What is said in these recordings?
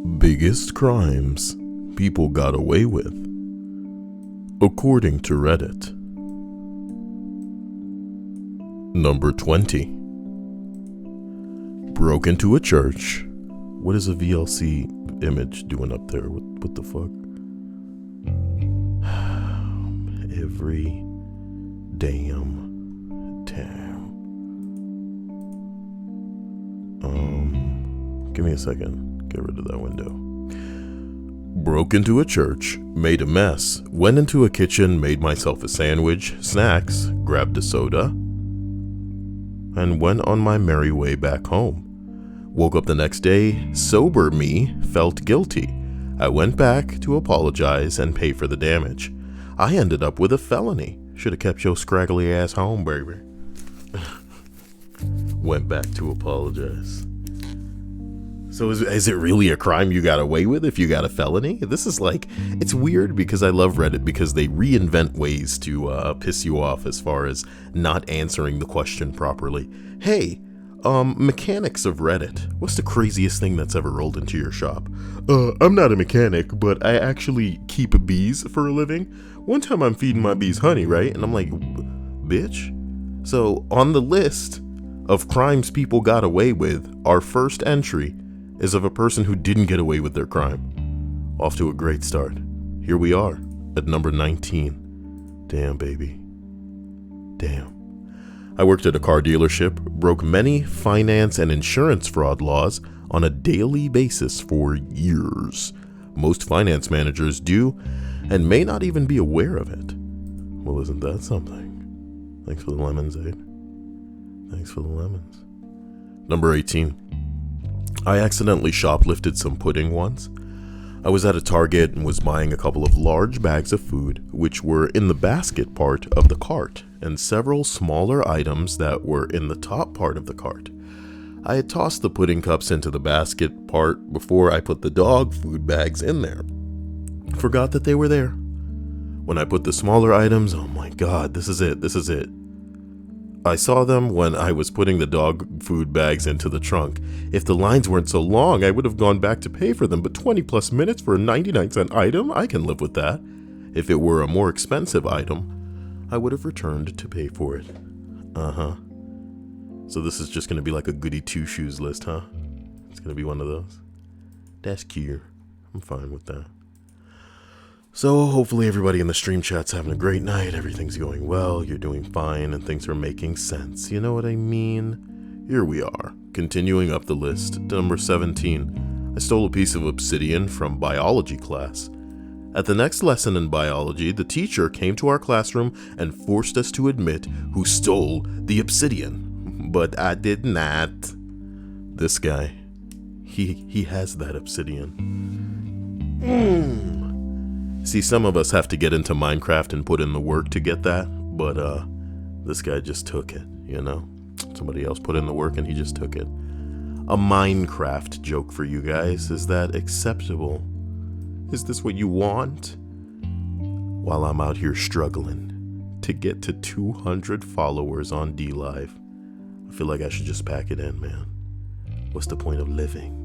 Biggest crimes people got away with, according to Reddit. Number 20. Broke into a church. What is a VLC image doing up there? What the fuck? Every damn time. Give me a second. Get rid of that window. Broke into a church, made a mess, went into a kitchen, made myself a sandwich, snacks, grabbed a soda, and went on my merry way back home. Woke up the next day, sober me felt guilty. I went back to apologize and pay for the damage. I ended up with a felony. Should have kept your scraggly ass home, baby. Went back to apologize. So is it really a crime you got away with if you got a felony? This is like, it's weird because I love Reddit because they reinvent ways to piss you off as far as not answering the question properly. Hey, mechanics of Reddit, what's the craziest thing that's ever rolled into your shop? I'm not a mechanic, but I actually keep bees for a living. One time I'm feeding my bees honey, right? And I'm like, bitch. So on the list of crimes people got away with, our first entry is of a person who didn't get away with their crime. Off to a great start. Here we are at number 19. Damn, baby. Damn. I worked at a car dealership, broke many finance and insurance fraud laws on a daily basis for years. Most finance managers do and may not even be aware of it. Well, isn't that something? Thanks for the lemons, Aid. Thanks for the lemons. Number 18. I accidentally shoplifted some pudding once. I was at a Target and was buying a couple of large bags of food, which were in the basket part of the cart, and several smaller items that were in the top part of the cart. I had tossed the pudding cups into the basket part before I put the dog food bags in there. Forgot that they were there. When I put the smaller items, oh my god, this is it. I saw them when I was putting the dog food bags into the trunk. If the lines weren't so long, I would have gone back to pay for them, but 20 plus minutes for a 99-cent item? I can live with that. If it were a more expensive item, I would have returned to pay for it. So this is just going to be like a goody two-shoes list, huh? It's going to be one of those. That's cute. I'm fine with that. So hopefully everybody in the stream chat's having a great night, everything's going well, you're doing fine, and things are making sense. You know what I mean? Here we are, continuing up the list. Number 17. I stole a piece of obsidian from biology class. At the next lesson in biology, the teacher came to our classroom and forced us to admit who stole the obsidian. But I did not. This guy, he has that obsidian. See, some of us have to get into Minecraft and put in the work to get that, but this guy just took it, you know? Somebody else put in the work and he just took it. A Minecraft joke for you guys. Is that acceptable? Is this what you want? While I'm out here struggling to get to 200 followers on DLive, I feel like I should just pack it in, man. What's the point of living?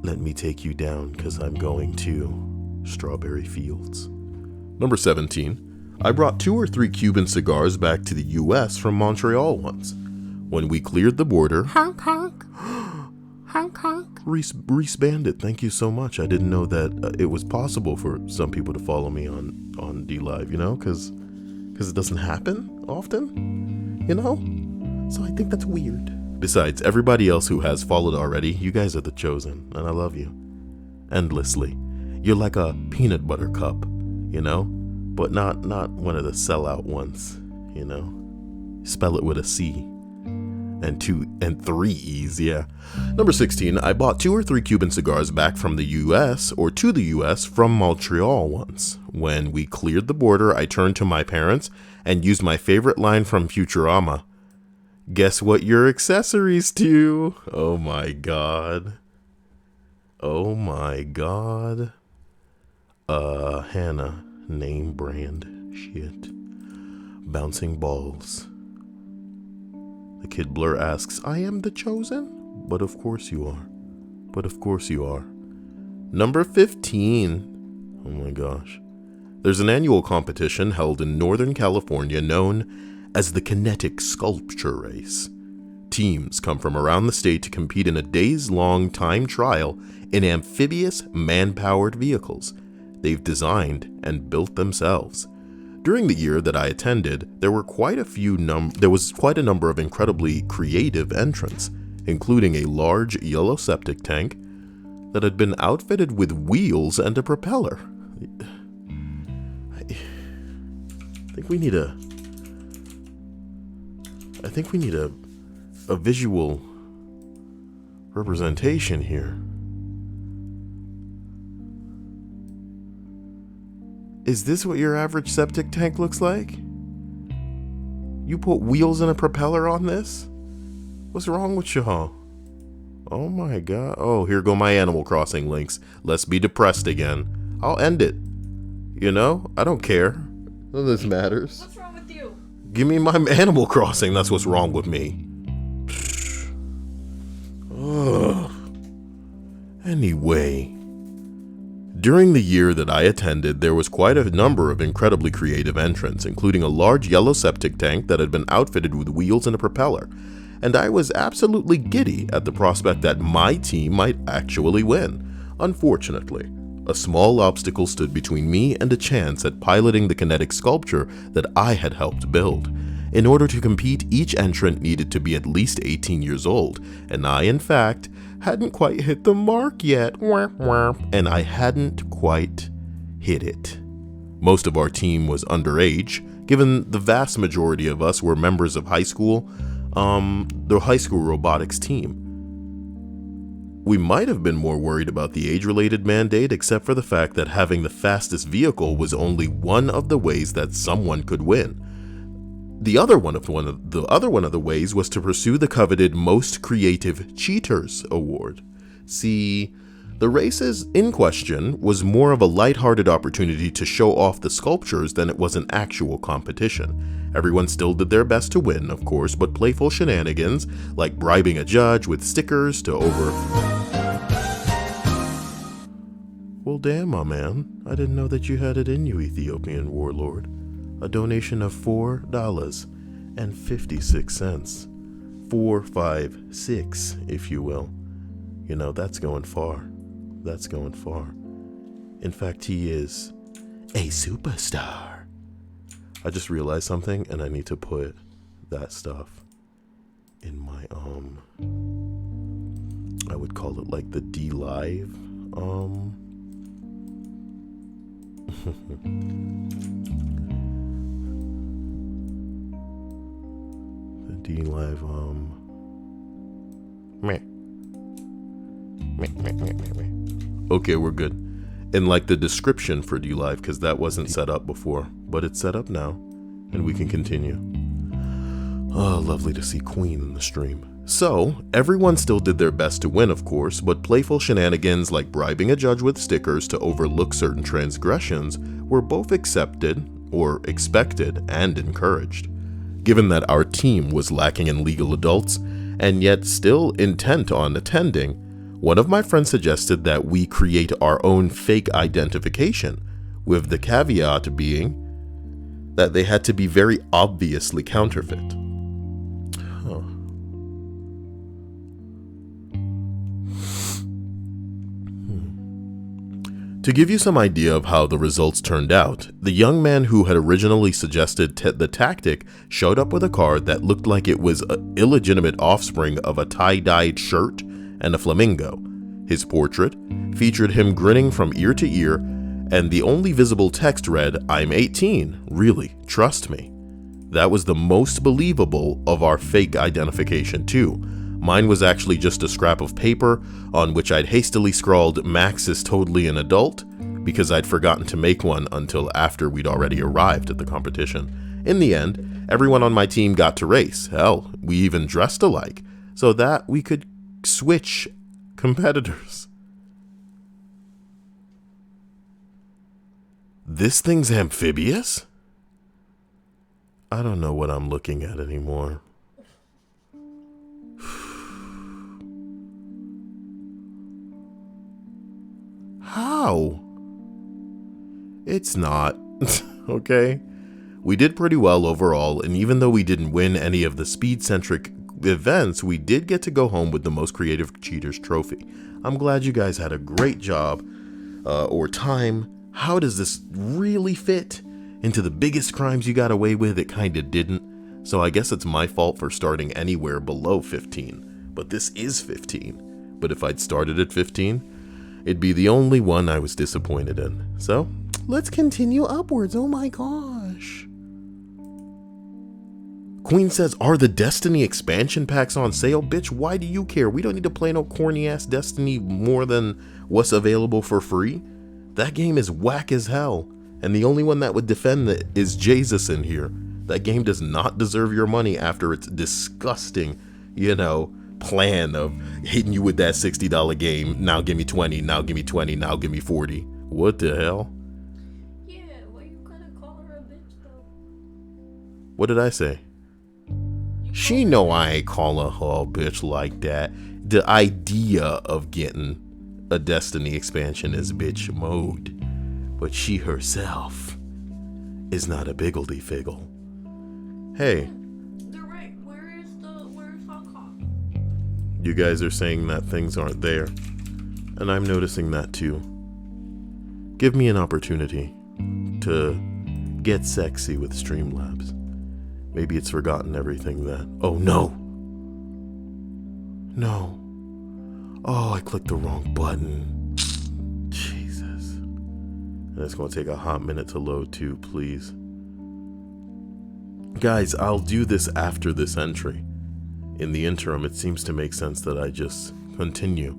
Let me take you down, because I'm going to Strawberry Fields. Number 17. I brought 2 or 3 Cuban cigars back to the US from Montreal once. When we cleared the border, honk honk, honk honk. Reese Bandit, thank you so much. I didn't know that it was possible for some people to follow me on DLive, you know, because it doesn't happen often, you know? So I think that's weird. Besides, everybody else who has followed already, you guys are the chosen, and I love you. Endlessly. You're like a peanut butter cup, you know? But not one of the sellout ones, you know? Spell it with a C. And 2 and 3 E's, yeah. Number 16, I bought 2 or 3 Cuban cigars back from the US or to the US from Montreal once. When we cleared the border, I turned to my parents and used my favorite line from Futurama. Guess what your accessories to? Oh my god. Oh my god. Hannah, name brand shit. Bouncing balls. The kid Blur asks, I am the chosen? But of course you are. But of course you are. Number 15. Oh my gosh. There's an annual competition held in Northern California known as the Kinetic Sculpture Race. Teams come from around the state to compete in a days-long time trial in amphibious, man-powered vehicles they've designed and built themselves. During the year that I attended, there was quite a number of incredibly creative entrants, including a large yellow septic tank that had been outfitted with wheels and a propeller. I think we need a visual representation here. Is this what your average septic tank looks like? You put wheels and a propeller on this? What's wrong with y'all? Oh my god. Oh, here go my Animal Crossing links. Let's be depressed again. I'll end it. You know, I don't care. None of this matters. What's wrong with you? Give me my Animal Crossing. That's what's wrong with me. Ugh. Anyway. During the year that I attended, there was quite a number of incredibly creative entrants, including a large yellow septic tank that had been outfitted with wheels and a propeller, and I was absolutely giddy at the prospect that my team might actually win. Unfortunately, a small obstacle stood between me and a chance at piloting the kinetic sculpture that I had helped build. In order to compete, each entrant needed to be at least 18 years old, and I, in fact, hadn't quite hit the mark yet. And I hadn't quite hit it. Most of our team was underage, given the vast majority of us were members of high school, the high school robotics team. We might have been more worried about the age-related mandate, except for the fact that having the fastest vehicle was only one of the ways that someone could win. The other one of the ways was to pursue the coveted Most Creative Cheaters award. See, the races in question was more of a lighthearted opportunity to show off the sculptures than it was an actual competition. Everyone still did their best to win, of course, but playful shenanigans, like bribing a judge with stickers to Well, damn, my man. I didn't know that you had it in you, Ethiopian warlord. A donation of $4.56. 456, if you will. You know, that's going far. That's going far. In fact, he is a superstar. I just realized something, and I need to put that stuff in my, I would call it like the D Live, the D Live, Okay, we're good. In like the description for D Live, because that wasn't set up before, but it's set up now, and we can continue. Oh, lovely to see Queen in the stream. So, everyone still did their best to win, of course, but playful shenanigans like bribing a judge with stickers to overlook certain transgressions were both accepted, or expected, and encouraged. Given that our team was lacking in legal adults, and yet still intent on attending, one of my friends suggested that we create our own fake identification, with the caveat being that they had to be very obviously counterfeit. To give you some idea of how the results turned out, the young man who had originally suggested the tactic showed up with a card that looked like it was an illegitimate offspring of a tie-dyed shirt and a flamingo. His portrait featured him grinning from ear to ear, and the only visible text read, "I'm 18, really, trust me." That was the most believable of our fake identification too. Mine was actually just a scrap of paper on which I'd hastily scrawled "Max is totally an adult" because I'd forgotten to make one until after we'd already arrived at the competition. In the end, everyone on my team got to race. Hell, we even dressed alike so that we could switch competitors. This thing's amphibious? I don't know what I'm looking at anymore. Wow. It's not. Okay? We did pretty well overall, and even though we didn't win any of the speed-centric events, we did get to go home with the Most Creative Cheaters trophy. I'm glad you guys had a great job, or time. How does this really fit into the biggest crimes you got away with? It kinda didn't. So I guess it's my fault for starting anywhere below 15. But this is 15. But if I'd started at 15, it'd be the only one I was disappointed in. So, let's continue upwards. Oh my gosh. Queen says, are the Destiny expansion packs on sale? Bitch, why do you care? We don't need to play no corny ass Destiny more than what's available for free. That game is whack as hell. And the only one that would defend it is Jesus in here. That game does not deserve your money after its disgusting, plan of hitting you with that $60 game. Now give me 20, now give me 20, now give me 40. What the hell? Yeah, why you gonna call her a bitch though? What did I say? She know I ain't calling her a bitch like that. The idea of getting a Destiny expansion is bitch mode. But she herself is not a biggledy-figgle. Hey. They're right. Where's Hong Kong? You guys are saying that things aren't there. And I'm noticing that too. Give me an opportunity to get sexy with Streamlabs. Maybe it's forgotten everything that... Oh, no. No. Oh, I clicked the wrong button. Jesus. And it's going to take a hot minute to load too, please. Guys, I'll do this after this entry. In the interim, it seems to make sense that I just continue.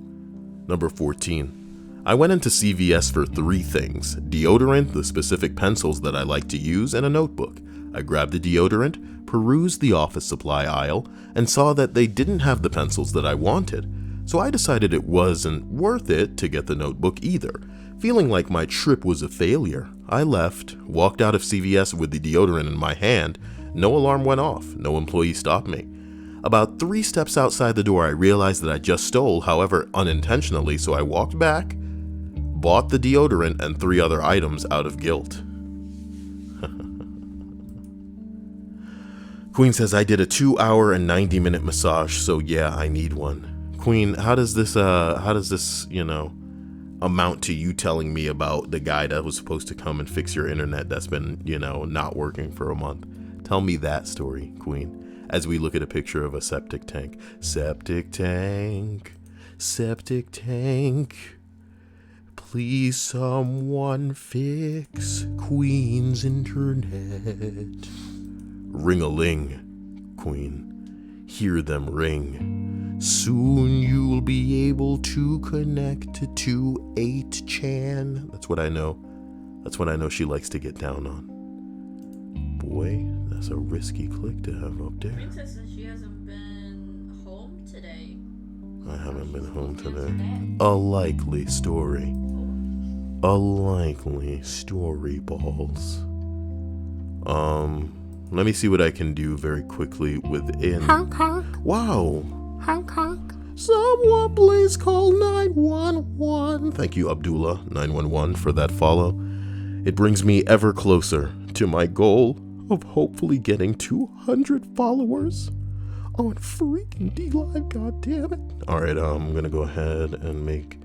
Number 14. I went into CVS for 3 things. Deodorant, the specific pencils that I like to use, and a notebook. I grabbed the deodorant, perused the office supply aisle, and saw that they didn't have the pencils that I wanted. So I decided it wasn't worth it to get the notebook either. Feeling like my trip was a failure, I left, walked out of CVS with the deodorant in my hand. No alarm went off, no employee stopped me. About 3 steps outside the door, I realized that I just stole, however unintentionally, so I walked back, bought the deodorant and 3 other items out of guilt. Queen says, I did a 2-hour and 90-minute massage, so yeah, I need one. Queen, how does this, amount to you telling me about the guy that was supposed to come and fix your internet that's been, not working for a month? Tell me that story, Queen, as we look at a picture of a septic tank. Septic tank, septic tank. Please someone fix Queen's internet. Ring-a-ling, Queen, hear them ring. Soon you'll be able to connect to 8chan. That's what I know. That's what I know she likes to get down on. Boy, that's a risky click to have up there. Princess says she hasn't been home today. I haven't been home today. A likely story. A likely story, balls. Let me see what I can do very quickly within... Honk, honk. Wow. Honk, honk. Someone please call 911. Thank you, Abdullah, 911, for that follow. It brings me ever closer to my goal of hopefully getting 200 followers on freaking D-Live, goddammit. Alright, I'm gonna go ahead and make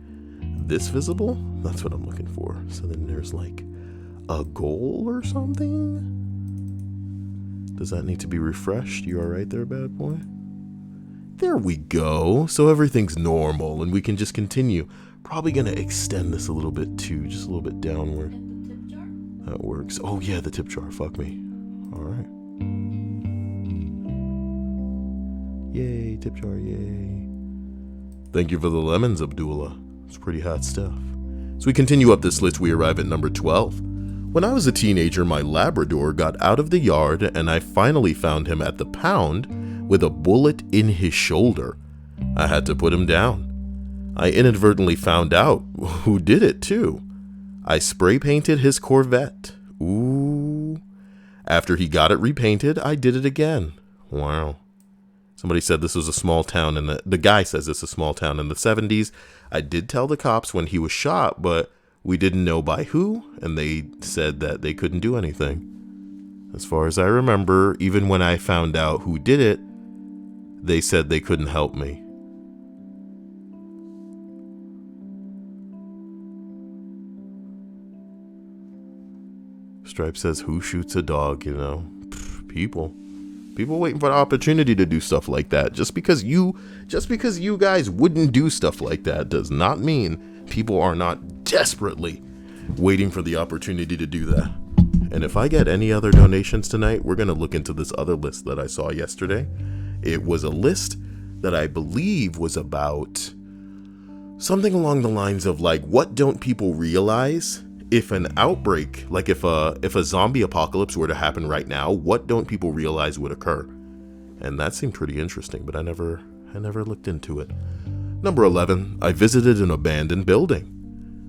this visible. That's what I'm looking for. So then there's like a goal or something. Does that need to be refreshed? You alright there, bad boy? There we go. So everything's normal and we can just continue. Probably gonna extend this a little bit too, just a little bit downward. And the tip jar? That works. Oh yeah, the tip jar. Fuck me. Alright. Yay, tip jar, yay. Thank you for the lemons, Abdullah. It's pretty hot stuff. As we continue up this list, we arrive at number 12. When I was a teenager, my Labrador got out of the yard and I finally found him at the pound with a bullet in his shoulder. I had to put him down. I inadvertently found out who did it too. I spray painted his Corvette. Ooh. After he got it repainted, I did it again. Wow. Somebody said this was a small town the guy says it's a small town in the 70s. I did tell the cops when he was shot, but We didn't know by who, and they said that they couldn't do anything. As far as I remember, even when I found out who did it, they said they couldn't help me. Stripe says, who shoots a dog, you know? People waiting for the opportunity to do stuff like that. Just because you guys wouldn't do stuff like that does not mean people are not desperately waiting for the opportunity to do that. And if I get any other donations tonight, we're going to look into this other list that I saw yesterday. It was a list that I believe was about something along the lines of like, what don't people realize if an outbreak, like if a zombie apocalypse were to happen right now, what don't people realize would occur? And that seemed pretty interesting, but I never looked into it. Number 11, I visited an abandoned building.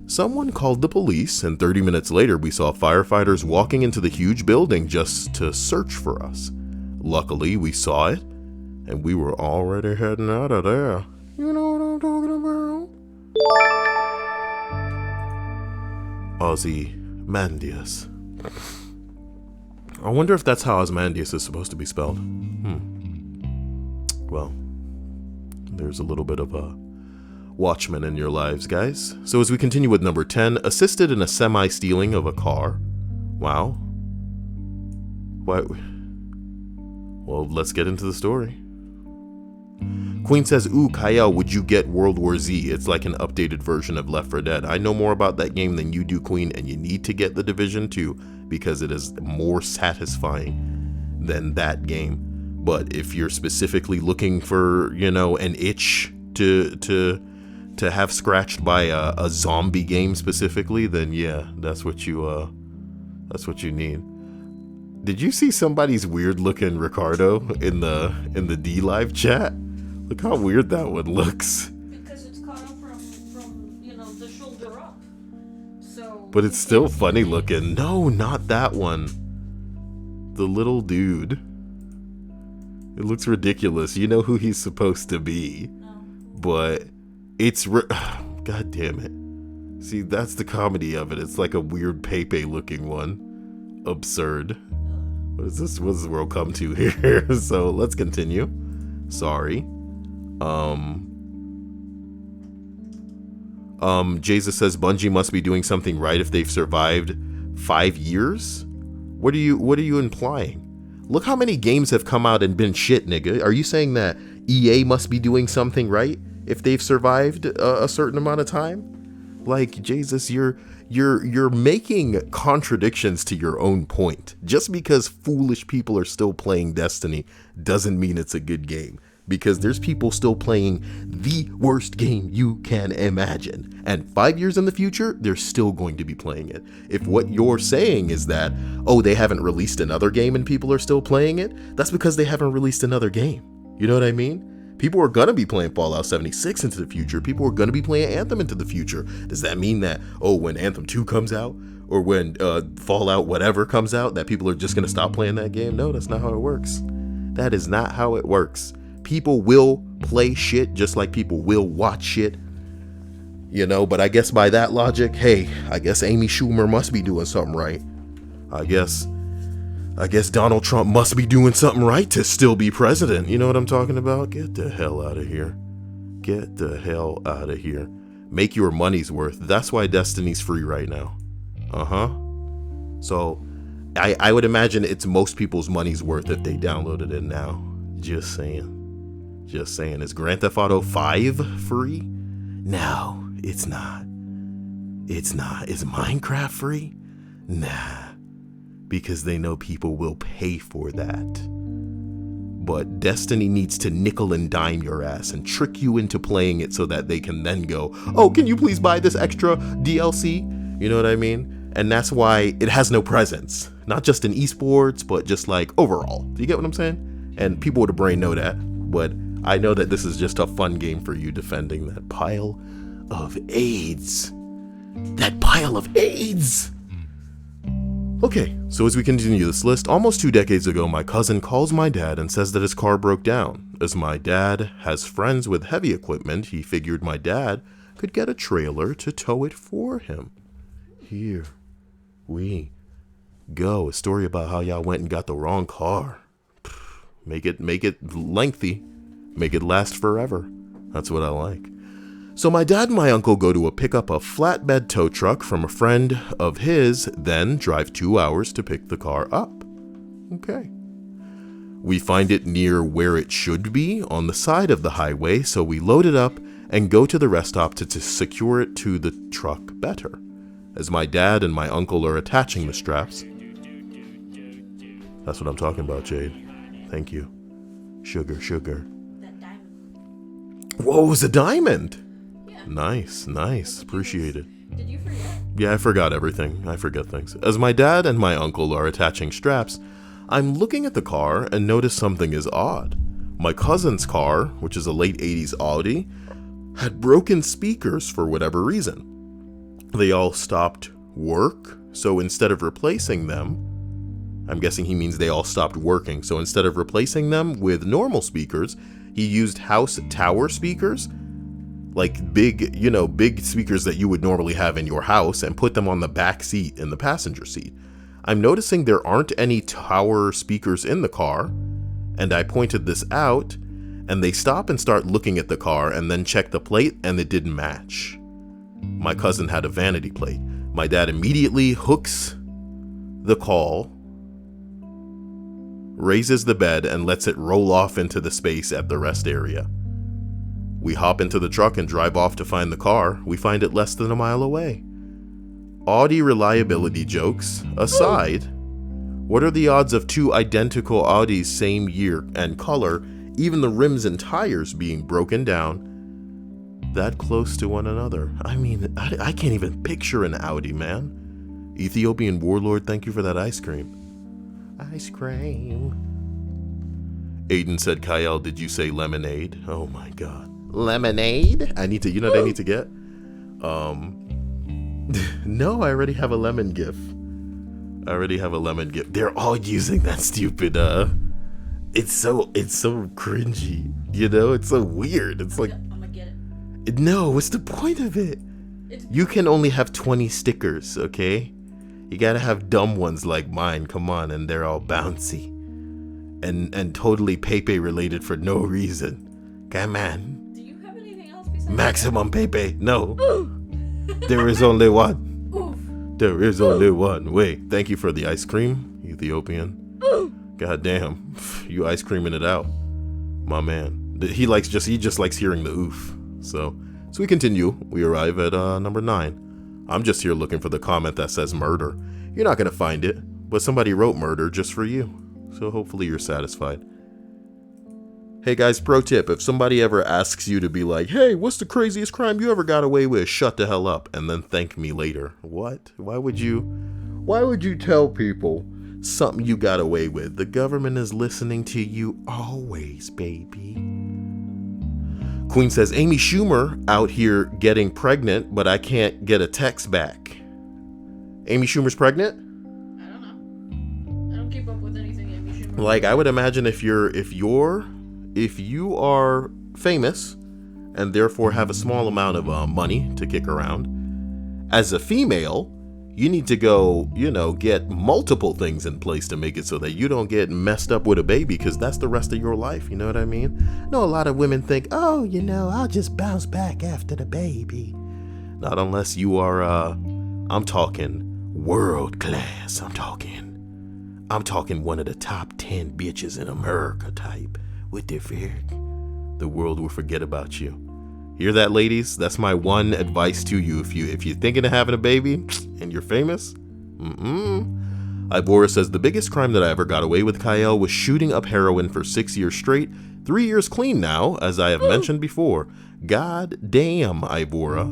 Someone called the police, and 30 minutes later we saw firefighters walking into the huge building just to search for us. Luckily, we saw it, and we were already heading out of there. You know what I'm talking about? Ozymandias. I wonder if that's how Ozymandias is supposed to be spelled. Well, there's a little bit of a Watchmen in your lives, guys. So as we continue with number 10, assisted in a semi-stealing of a car. Wow. Why? Well, let's get into the story. Queen says, ooh, Cyael, would you get World War Z? It's like an updated version of Left 4 Dead. I know more about that game than you do, Queen, and you need to get The Division 2 because it is more satisfying than that game. But if you're specifically looking for, you know, an itch to have scratched by a zombie game specifically, then yeah, that's what you need. Did you see somebody's weird looking Ricardo in the D Live chat? Look how weird that one looks. Because it's cut off from you know, the shoulder up. So. But it's still funny looking. No, not that one. The little dude. It looks ridiculous. You know who he's supposed to be. No. But it's God damn it. See, that's the comedy of it. It's like a weird Pepe looking one. Absurd. What is this? What does the world come to here? So let's continue. Sorry. Jesus says Bungie must be doing something right if they've survived 5 years. What are you implying? Look how many games have come out and been shit, nigga. Are you saying that EA must be doing something right if they've survived a certain amount of time? Like, Jesus, you're making contradictions to your own point. Just because foolish people are still playing Destiny doesn't mean it's a good game. Because there's people still playing the worst game you can imagine. And 5 years in the future, they're still going to be playing it. If what you're saying is that, oh, they haven't released another game and people are still playing it, that's because they haven't released another game. You know what I mean? People are going to be playing Fallout 76 into the future. People are going to be playing Anthem into the future. Does that mean that, oh, when Anthem 2 comes out, or when Fallout whatever comes out, that people are just going to stop playing that game? No, that's not how it works. That is not how it works. People will play shit just like people will watch shit, you know, but I guess by that logic, hey, I guess Amy Schumer must be doing something right. I guess Donald Trump must be doing something right to still be president. You know what I'm talking about? Get the hell out of here. Get the hell out of here. Make your money's worth. That's why Destiny's free right now. So I would imagine it's most people's money's worth if they downloaded it now. Just saying. Is Grand Theft Auto 5 free? No, it's not. Is Minecraft free? Nah. Because they know people will pay for that. But Destiny needs to nickel and dime your ass and trick you into playing it so that they can then go, oh, can you please buy this extra DLC? You know what I mean? And that's why it has no presence. Not just in esports, but just like overall. Do you get what I'm saying? And people with a brain know that. But I know that this is just a fun game for you defending that pile of AIDS. That pile of AIDS! Okay, so as we continue this list, almost 2 decades ago, my cousin calls my dad and says that his car broke down. As my dad has friends with heavy equipment, he figured my dad could get a trailer to tow it for him. here we go. A story about how y'all went and got the wrong car. Make it lengthy. Make it last forever. That's what I like. So my dad and my uncle go to pick up a flatbed tow truck from a friend of his, then drive 2 hours to pick the car up. Okay. We find it near where it should be, on the side of the highway, so we load it up and go to the rest stop to secure it to the truck better. As my dad and my uncle are attaching the straps. That's what I'm talking about, Jade. Thank you. Sugar. That diamond. Whoa, it was a diamond! Yeah. Nice. Appreciate it. Did you forget? Yeah, I forgot everything. I forget things. As my dad and my uncle are attaching straps, I'm looking at the car and notice something is odd. My cousin's car, which is a late 80s Audi, had broken speakers for whatever reason. They all stopped work, so instead of replacing them, I'm guessing he means they all stopped working, so instead of replacing them with normal speakers, he used house tower speakers, like big speakers that you would normally have in your house, and put them on the back seat in the passenger seat. I'm noticing there aren't any tower speakers in the car, and I pointed this out, and they stop and start looking at the car and then check the plate, and it didn't match. My cousin had a vanity plate. My dad immediately hooks the call, raises the bed, and lets it roll off into the space at the rest area. We hop into the truck and drive off to find the car. We find it less than a mile away. Audi reliability jokes aside, what are the odds of two identical Audis same year and color, even the rims and tires being broken down that close to one another? I mean, I can't even picture an Audi, man. Ethiopian warlord, thank you for that ice cream. Ice cream. Aiden said, Cyael, did you say lemonade? Oh my god. Lemonade? I need to, what I need to get? No, I already have a lemon gif. They're all using that stupid, it's so cringy, it's so weird. It's like, I'm gonna get it. No, what's the point of it? You can only have 20 stickers, okay? You gotta have dumb ones like mine, come on, and they're all bouncy. And totally Pepe related for no reason. Come on. Do you have anything else besides Maximum Pepe, no. There is only one. Oof. There is only one. Wait, thank you for the ice cream, Ethiopian. God damn, you ice creaming it out. My man. He just likes hearing the oof. So we continue. We arrive at number 9. I'm just here looking for the comment that says murder. You're not gonna find it, but somebody wrote murder just for you. So hopefully you're satisfied. Hey guys, pro tip, if somebody ever asks you to be like, hey, what's the craziest crime you ever got away with? Shut the hell up and then thank me later. What? Why would you tell people something you got away with? The government is listening to you always, baby. Queen says, Amy Schumer out here getting pregnant, but I can't get a text back. Amy Schumer's pregnant? I don't know. I don't keep up with anything Amy Schumer. Like, I would imagine if you are famous and therefore have a small amount of money to kick around, as a female, you need to go, get multiple things in place to make it so that you don't get messed up with a baby, because that's the rest of your life. You know what I mean? I know a lot of women think, oh, I'll just bounce back after the baby. Not unless you are, I'm talking world class. I'm talking one of the top 10 bitches in America type. With their fear, the world will forget about you. Hear that, ladies? That's my one advice to you. If you're thinking of having a baby and you're famous, Ivora says, the biggest crime that I ever got away with, Cyael, was shooting up heroin for 6 years straight. 3 years clean now, as I have mentioned before. God damn, Ivora.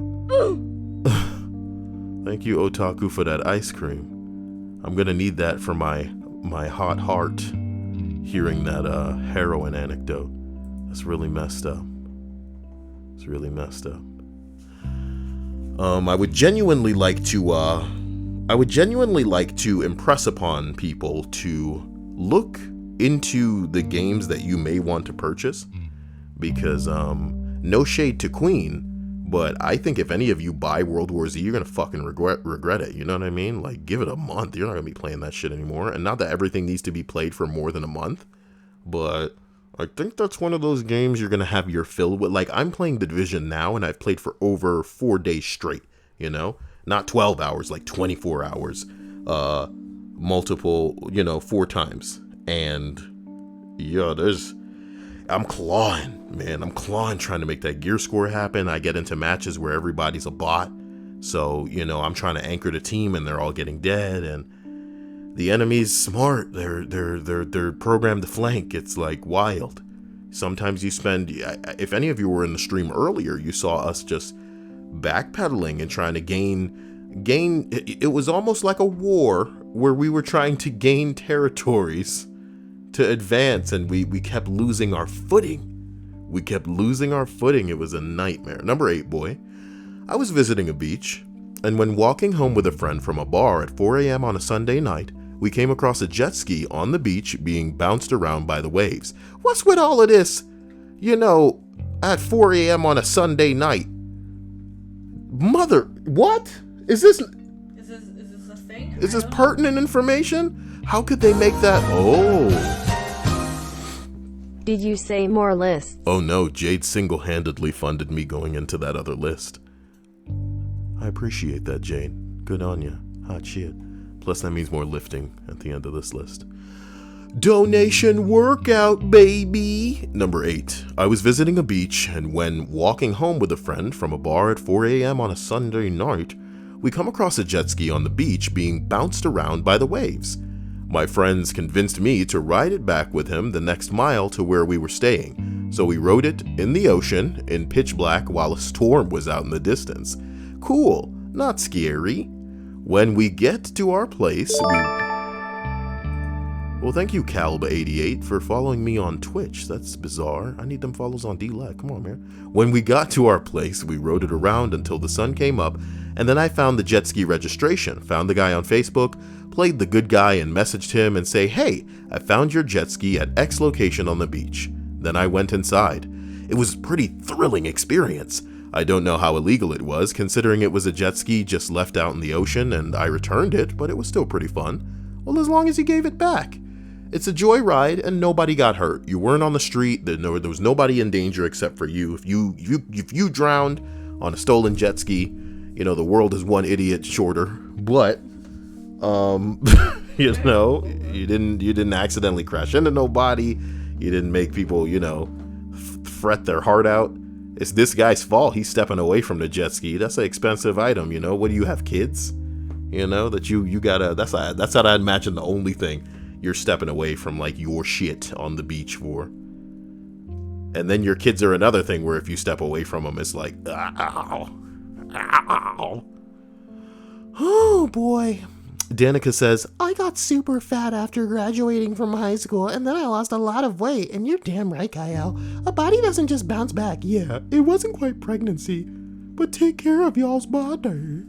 Thank you, Otaku, for that ice cream. I'm gonna need that for my hot heart. Hearing that heroin anecdote, that's really messed up. It's really messed up. I would genuinely like to impress upon people to look into the games that you may want to purchase, because no shade to Queen, But I think if any of you buy World War Z, you're going to fucking regret it. You know what I mean? Like, give it a month. You're not going to be playing that shit anymore. And not that everything needs to be played for more than a month, but I think that's one of those games you're going to have your fill with. Like, I'm playing The Division now, and I've played for over 4 days straight, you know? Not 12 hours, like 24 hours. Multiple, 4 times. And, yeah, I'm clawing, man. I'm clawing trying to make that gear score happen. I get into matches where everybody's a bot. So, I'm trying to anchor the team and they're all getting dead. And the enemy's smart. They're programmed to flank. It's like wild. Sometimes you spend, if any of you were in the stream earlier, you saw us just backpedaling and trying to gain. It was almost like a war where we were trying to gain territories to advance, and we kept losing our footing. It was a nightmare. Number 8, boy. I was visiting a beach, and when walking home with a friend from a bar at 4 a.m. on a Sunday night, we came across a jet ski on the beach being bounced around by the waves. What's with all of this, at 4 a.m. on a Sunday night? Mother, what? Is this a thing? Is this pertinent information? How could they make that? Oh. Did you say more lists? Oh no, Jade single-handedly funded me going into that other list. I appreciate that, Jade. Good on ya. Hot shit. Plus that means more lifting at the end of this list. Donation workout, baby! Number 8. I was visiting a beach, and when walking home with a friend from a bar at 4 a.m. on a Sunday night, we come across a jet ski on the beach being bounced around by the waves. My friends convinced me to ride it back with him the next mile to where we were staying, so we rode it in the ocean in pitch black while a storm was out in the distance. Cool, not scary. When we get to our place, Well, thank you, Calba88, for following me on Twitch. That's bizarre. I need them follows on D-Lag. Come on, man. When we got to our place, we rode it around until the sun came up, and then I found the jet ski registration, found the guy on Facebook, played the good guy and messaged him and say, hey, I found your jet ski at X location on the beach. Then I went inside. It was a pretty thrilling experience. I don't know how illegal it was, considering it was a jet ski just left out in the ocean, and I returned it, but it was still pretty fun. Well, as long as he gave it back. It's a joyride and nobody got hurt. You weren't on the street. There was nobody in danger except for you. If you drowned on a stolen jet ski, the world is one idiot shorter. But you didn't accidentally crash into nobody. You didn't make people, fret their heart out. It's this guy's fault. He's stepping away from the jet ski. That's an expensive item, What do you have, kids? That you gotta. That's how I imagine the only thing you're stepping away from, like, your shit on the beach for. And then your kids are another thing where if you step away from them, it's like, ow, ow. Oh boy. Danica says, I got super fat after graduating from high school, and then I lost a lot of weight. And you're damn right, Cyael. A body doesn't just bounce back. Yeah, it wasn't quite pregnancy, but take care of y'all's body.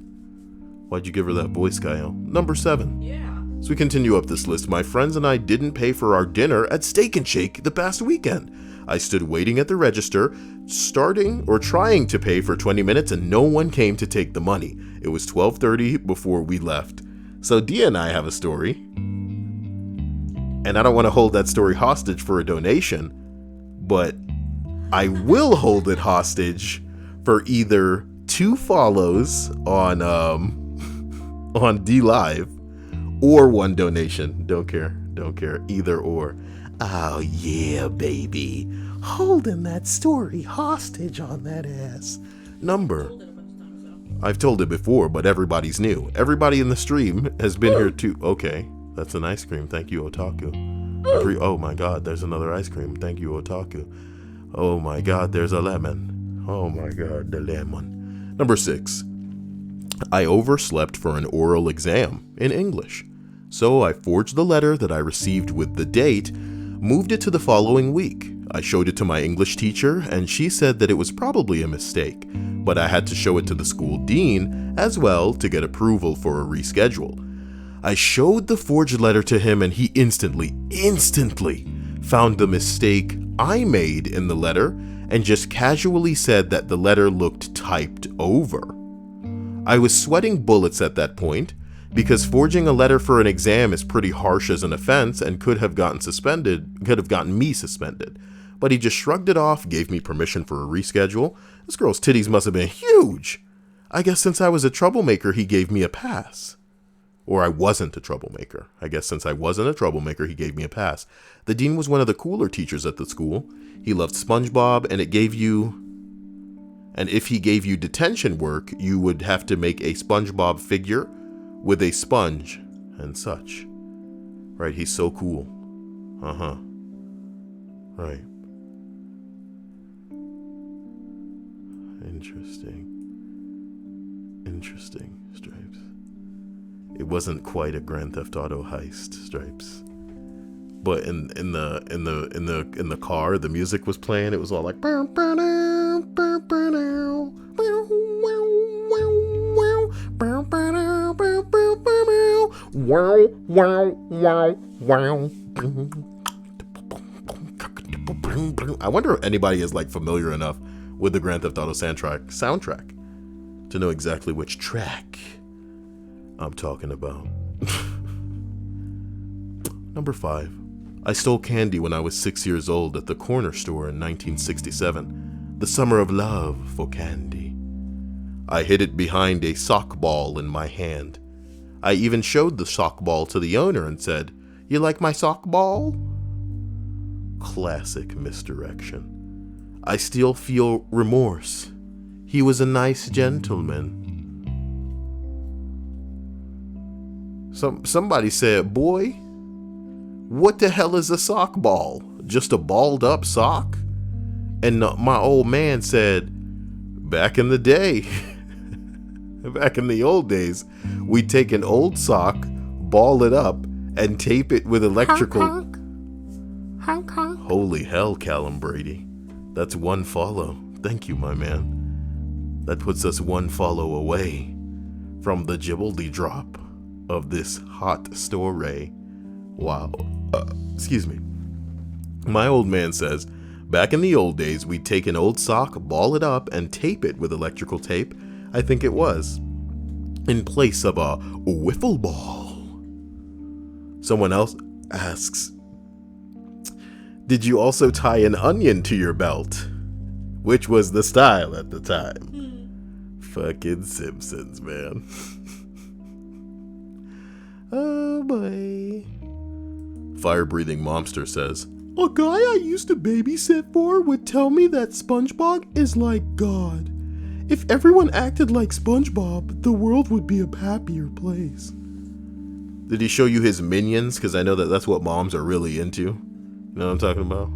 Why'd you give her that voice, Cyael? Number 7. Yeah. As we continue up this list, my friends and I didn't pay for our dinner at Steak and Shake the past weekend. I stood waiting at the register, trying to pay for 20 minutes, and no one came to take the money. It was 12:30 before we left. So Dia and I have a story, and I don't want to hold that story hostage for a donation, but I will hold it hostage for either 2 follows on D-Live, or 1 donation. Don't care. Either or. Oh yeah, baby. Holding that story hostage on that ass. Number. I've told it before, but everybody's new. Everybody in the stream has been here too. Okay, that's an ice cream. Thank you, Otaku. Oh my god, there's another ice cream. Thank you, Otaku. Oh my god, there's a lemon. Oh my god, the lemon. Number 6. I overslept for an oral exam in English. So I forged the letter that I received with the date, moved it to the following week. I showed it to my English teacher, and she said that it was probably a mistake, but I had to show it to the school dean as well to get approval for a reschedule. I showed the forged letter to him, and he instantly found the mistake I made in the letter and just casually said that the letter looked typed over. I was sweating bullets at that point, because forging a letter for an exam is pretty harsh as an offense and could have gotten me suspended. But he just shrugged it off, gave me permission for a reschedule. This girl's titties must have been huge. I guess since I was a troublemaker, he gave me a pass. Or I wasn't a troublemaker. I guess since I wasn't a troublemaker, he gave me a pass. The dean was one of the cooler teachers at the school. He loved SpongeBob, and if he gave you detention work, you would have to make a SpongeBob figure with a sponge and such. Right, he's so cool. Right. Interesting, Stripes. It wasn't quite a Grand Theft Auto heist, Stripes. But in the car, the music was playing. It was all like I wonder if anybody is like familiar enough with the Grand Theft Auto soundtrack to know exactly which track I'm talking about. Number 5. I stole candy when I was 6 years old at the corner store in 1967, the summer of love for candy. I hid it behind a sock ball in my hand. I even showed the sock ball to the owner and said, "You like my sock ball?" Classic misdirection. I still feel remorse. He was a nice gentleman. Somebody said, "Boy, what the hell is a sock ball? Just a balled up sock?" And my old man said, "Back in the day, back in the old days, we'd take an old sock, ball it up, and tape it with electrical..." Honk, honk. Honk, honk. Holy hell, Callum Brady. That's one follow. Thank you, my man. That puts us one follow away from the gibbledy drop of this hot story. Wow. Excuse me. My old man says, back in the old days, we'd take an old sock, ball it up, and tape it with electrical tape, I think it was, in place of a wiffle ball. Someone else asks, did you also tie an onion to your belt? Which was the style at the time. Fucking Simpsons, man. Oh boy. Fire-breathing Momster says, a guy I used to babysit for would tell me that SpongeBob is like God. If everyone acted like SpongeBob, the world would be a happier place. Did he show you his minions? Because I know that's what moms are really into. You know what I'm talking about?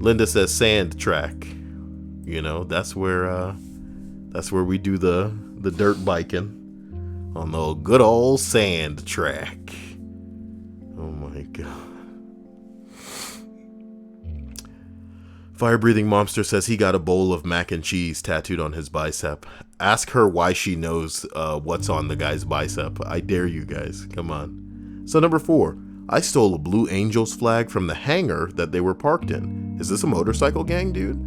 Linda says sand track. You know, that's where we do the dirt biking on the good old sand track. Oh my god. Fire-breathing Momster says he got a bowl of mac and cheese tattooed on his bicep. Ask her why she knows what's on the guy's bicep. I dare you guys. Come on. So number 4. I stole a Blue Angels flag from the hangar that they were parked in. Is this a motorcycle gang, dude?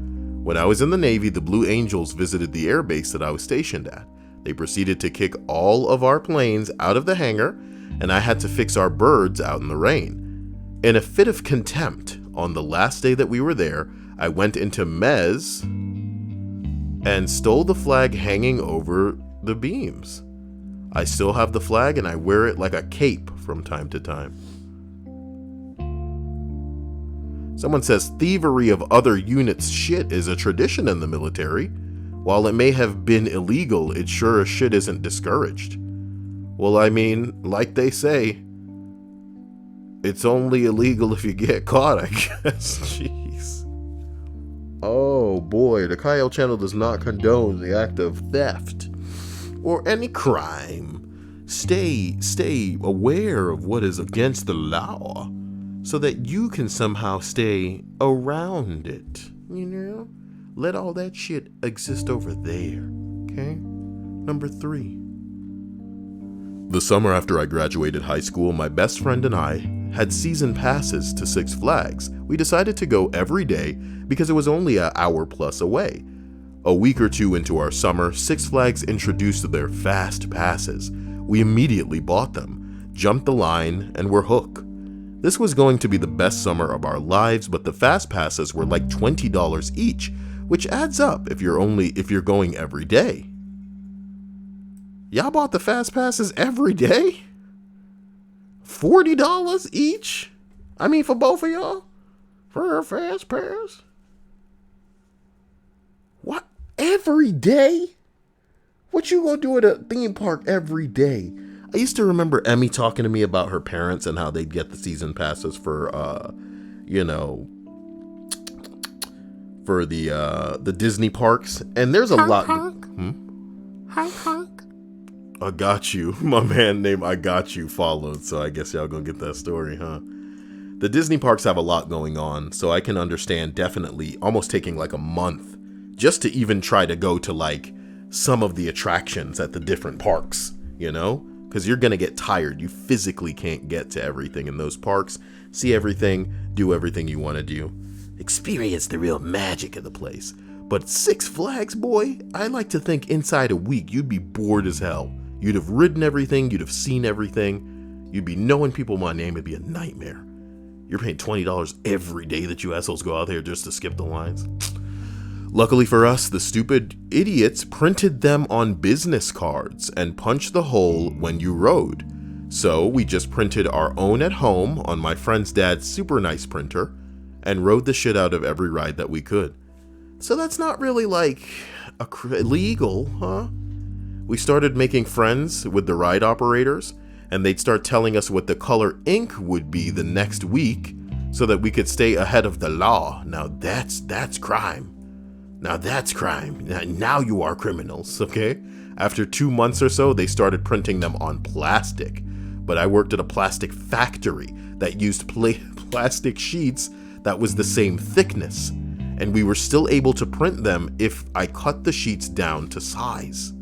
When I was in the Navy, the Blue Angels visited the air base that I was stationed at. They proceeded to kick all of our planes out of the hangar, and I had to fix our birds out in the rain. In a fit of contempt, on the last day that we were there, I went into Mez and stole the flag hanging over the beams. I still have the flag and I wear it like a cape from time to time. Someone says thievery of other units' shit is a tradition in the military. While it may have been illegal, it sure as shit isn't discouraged. Well, I mean, like they say, it's only illegal if you get caught, I guess. Jeez. Oh boy, the Cyael channel does not condone the act of theft or any crime. Stay aware of what is against the law so that you can somehow stay around it, you know? Let all that shit exist over there, okay? Number 3. The summer after I graduated high school, my best friend and I had season passes to Six Flags, we decided to go every day because it was only an hour plus away. A week or two into our summer, Six Flags introduced their fast passes. We immediately bought them, jumped the line, and were hooked. This was going to be the best summer of our lives, but the fast passes were like $20 each, which adds up if you're going every day. Y'all bought the fast passes every day? $40 each? I mean, for both of y'all? For a fast pass? What? Every day? What you gonna do at a theme park every day? I used to remember Emmy talking to me about her parents and how they'd get the season passes for, for the Disney parks. And there's a lot. Honk. I got you. My man named I Got You followed, so I guess y'all gonna get that story, huh? The Disney parks have a lot going on, so I can understand definitely almost taking like a month just to even try to go to like some of the attractions at the different parks, you know? Because you're gonna get tired. You physically can't get to everything in those parks, see everything, do everything you want to do, experience the real magic of the place. But Six Flags, boy, I like to think inside a week you'd be bored as hell. You'd have ridden everything, you'd have seen everything, you'd be knowing people by name. It'd be a nightmare. You're paying $20 every day that you assholes go out there just to skip the lines. Luckily for us, the stupid idiots printed them on business cards and punched the hole when you rode. So we just printed our own at home on my friend's dad's super nice printer and rode the shit out of every ride that we could. So that's not really like illegal, huh? We started making friends with the ride operators, and they'd start telling us what the color ink would be the next week so that we could stay ahead of the law. Now that's crime. Now that's crime. Now you are criminals, okay? After 2 months or so, they started printing them on plastic. But I worked at a plastic factory that used plastic sheets that was the same thickness. And we were still able to print them if I cut the sheets down to size.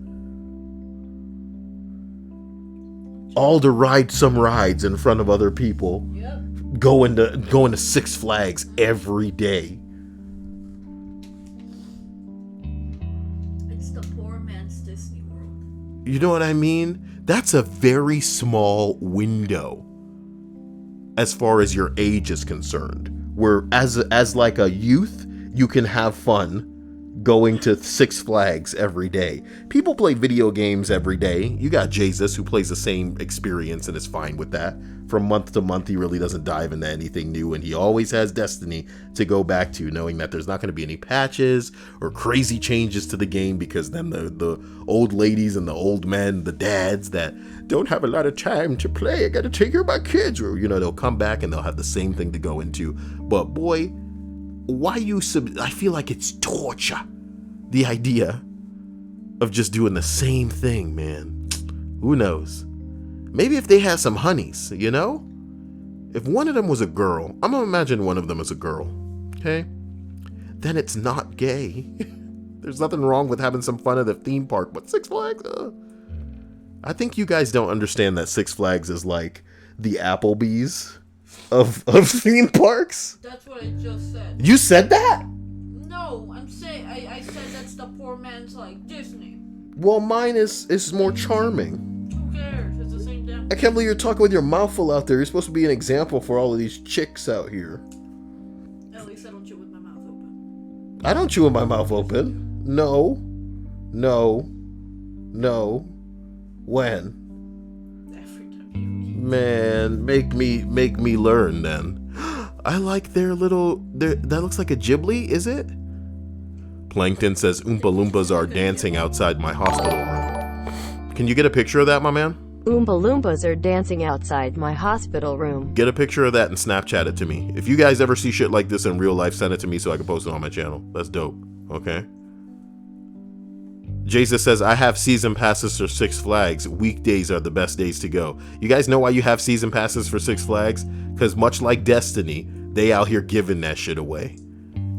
All to ride some rides in front of other people. Yep. Going to Six Flags every day. It's the poor man's Disney World. You know what I mean? That's a very small window as far as your age is concerned. Where as like a youth, you can have fun going to Six Flags every day. People play video games every day. You got Jesus who plays the same experience and is fine with that. From month to month, he really doesn't dive into anything new, and he always has Destiny to go back to, knowing that there's not going to be any patches or crazy changes to the game, because then the old ladies and the old men, the dads that don't have a lot of time to play, I got to take care of my kids, or, they'll come back and they'll have the same thing to go into. But boy, I feel like it's torture, the idea of just doing the same thing, man. Who knows? Maybe if they had some honeys, if one of them was a girl, I'm gonna imagine one of them is a girl, okay, then it's not gay. There's nothing wrong with having some fun at the theme park, but Six Flags, I think you guys don't understand that Six Flags is like the Applebee's of theme parks. That's what I just said. You said that? No, I'm saying I said that's the poor man's like Disney. Well, mine is more charming. Who cares? It's the same damn. I can't believe you're talking with your mouth full out there. You're supposed to be an example for all of these chicks out here. At least I don't chew with my mouth open. I don't chew with my mouth open. No. When? Every time. Man, make me learn then. I like that looks like a Ghibli, is it? Plankton says Oompa Loompas are dancing outside my hospital room. Can you get a picture of that, my man? Oompa Loompas are dancing outside my hospital room. Get a picture of that and Snapchat it to me. If you guys ever see shit like this in real life, send it to me so I can post it on my channel. That's dope, okay? Jesus says, I have season passes for Six Flags. Weekdays are the best days to go. You guys know why you have season passes for Six Flags? Because much like Destiny, they out here giving that shit away.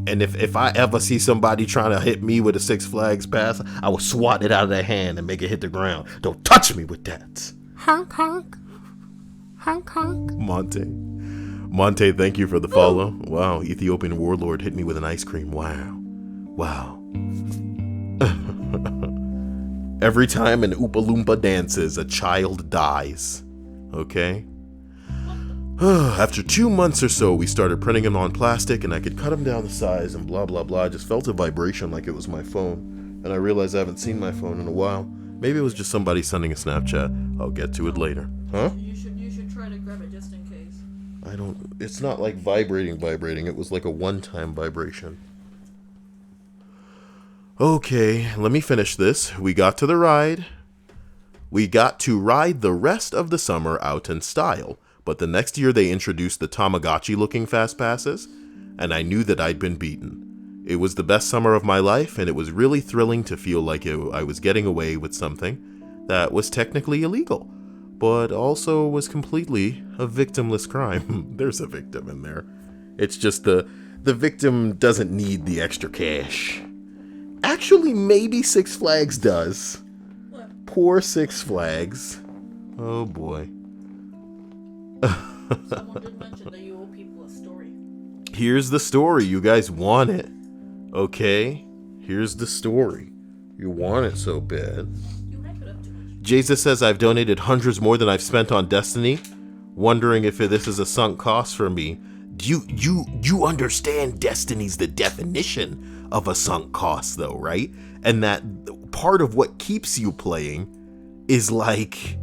And if I ever see somebody trying to hit me with a Six Flags pass, I will swat it out of their hand and make it hit the ground. Don't touch me with that. Honk honk. Honk honk. Monte. Monte, thank you for the follow. Wow, Ethiopian warlord hit me with an ice cream. Wow. Every time an Oompa Loompa dances, a child dies. Okay? After 2 months or so, we started printing them on plastic, and I could cut them down the size and blah, blah, blah. I just felt a vibration like it was my phone. And I realized I haven't seen my phone in a while. Maybe it was just somebody sending a Snapchat. I'll get to it later. Huh? You should try to grab it just in case. It's not like vibrating. It was like a one-time vibration. Okay, let me finish this. We got to the ride. We got to ride the rest of the summer out in style. But the next year they introduced the Tamagotchi-looking fast passes, and I knew that I'd been beaten. It was the best summer of my life, and it was really thrilling to feel like I was getting away with something that was technically illegal, but also was completely a victimless crime. There's a victim in there. It's just the victim doesn't need the extra cash. Actually, maybe Six Flags does. What? Poor Six Flags. Oh boy. Someone did mention that you owe people a story. Here's the story. You guys want it. Okay? Here's the story. You want it so bad. You hype it up too much. Jesus says I've donated hundreds more than I've spent on Destiny. Wondering if this is a sunk cost for me. You understand Destiny's the definition of a sunk cost though, right? And that part of what keeps you playing is like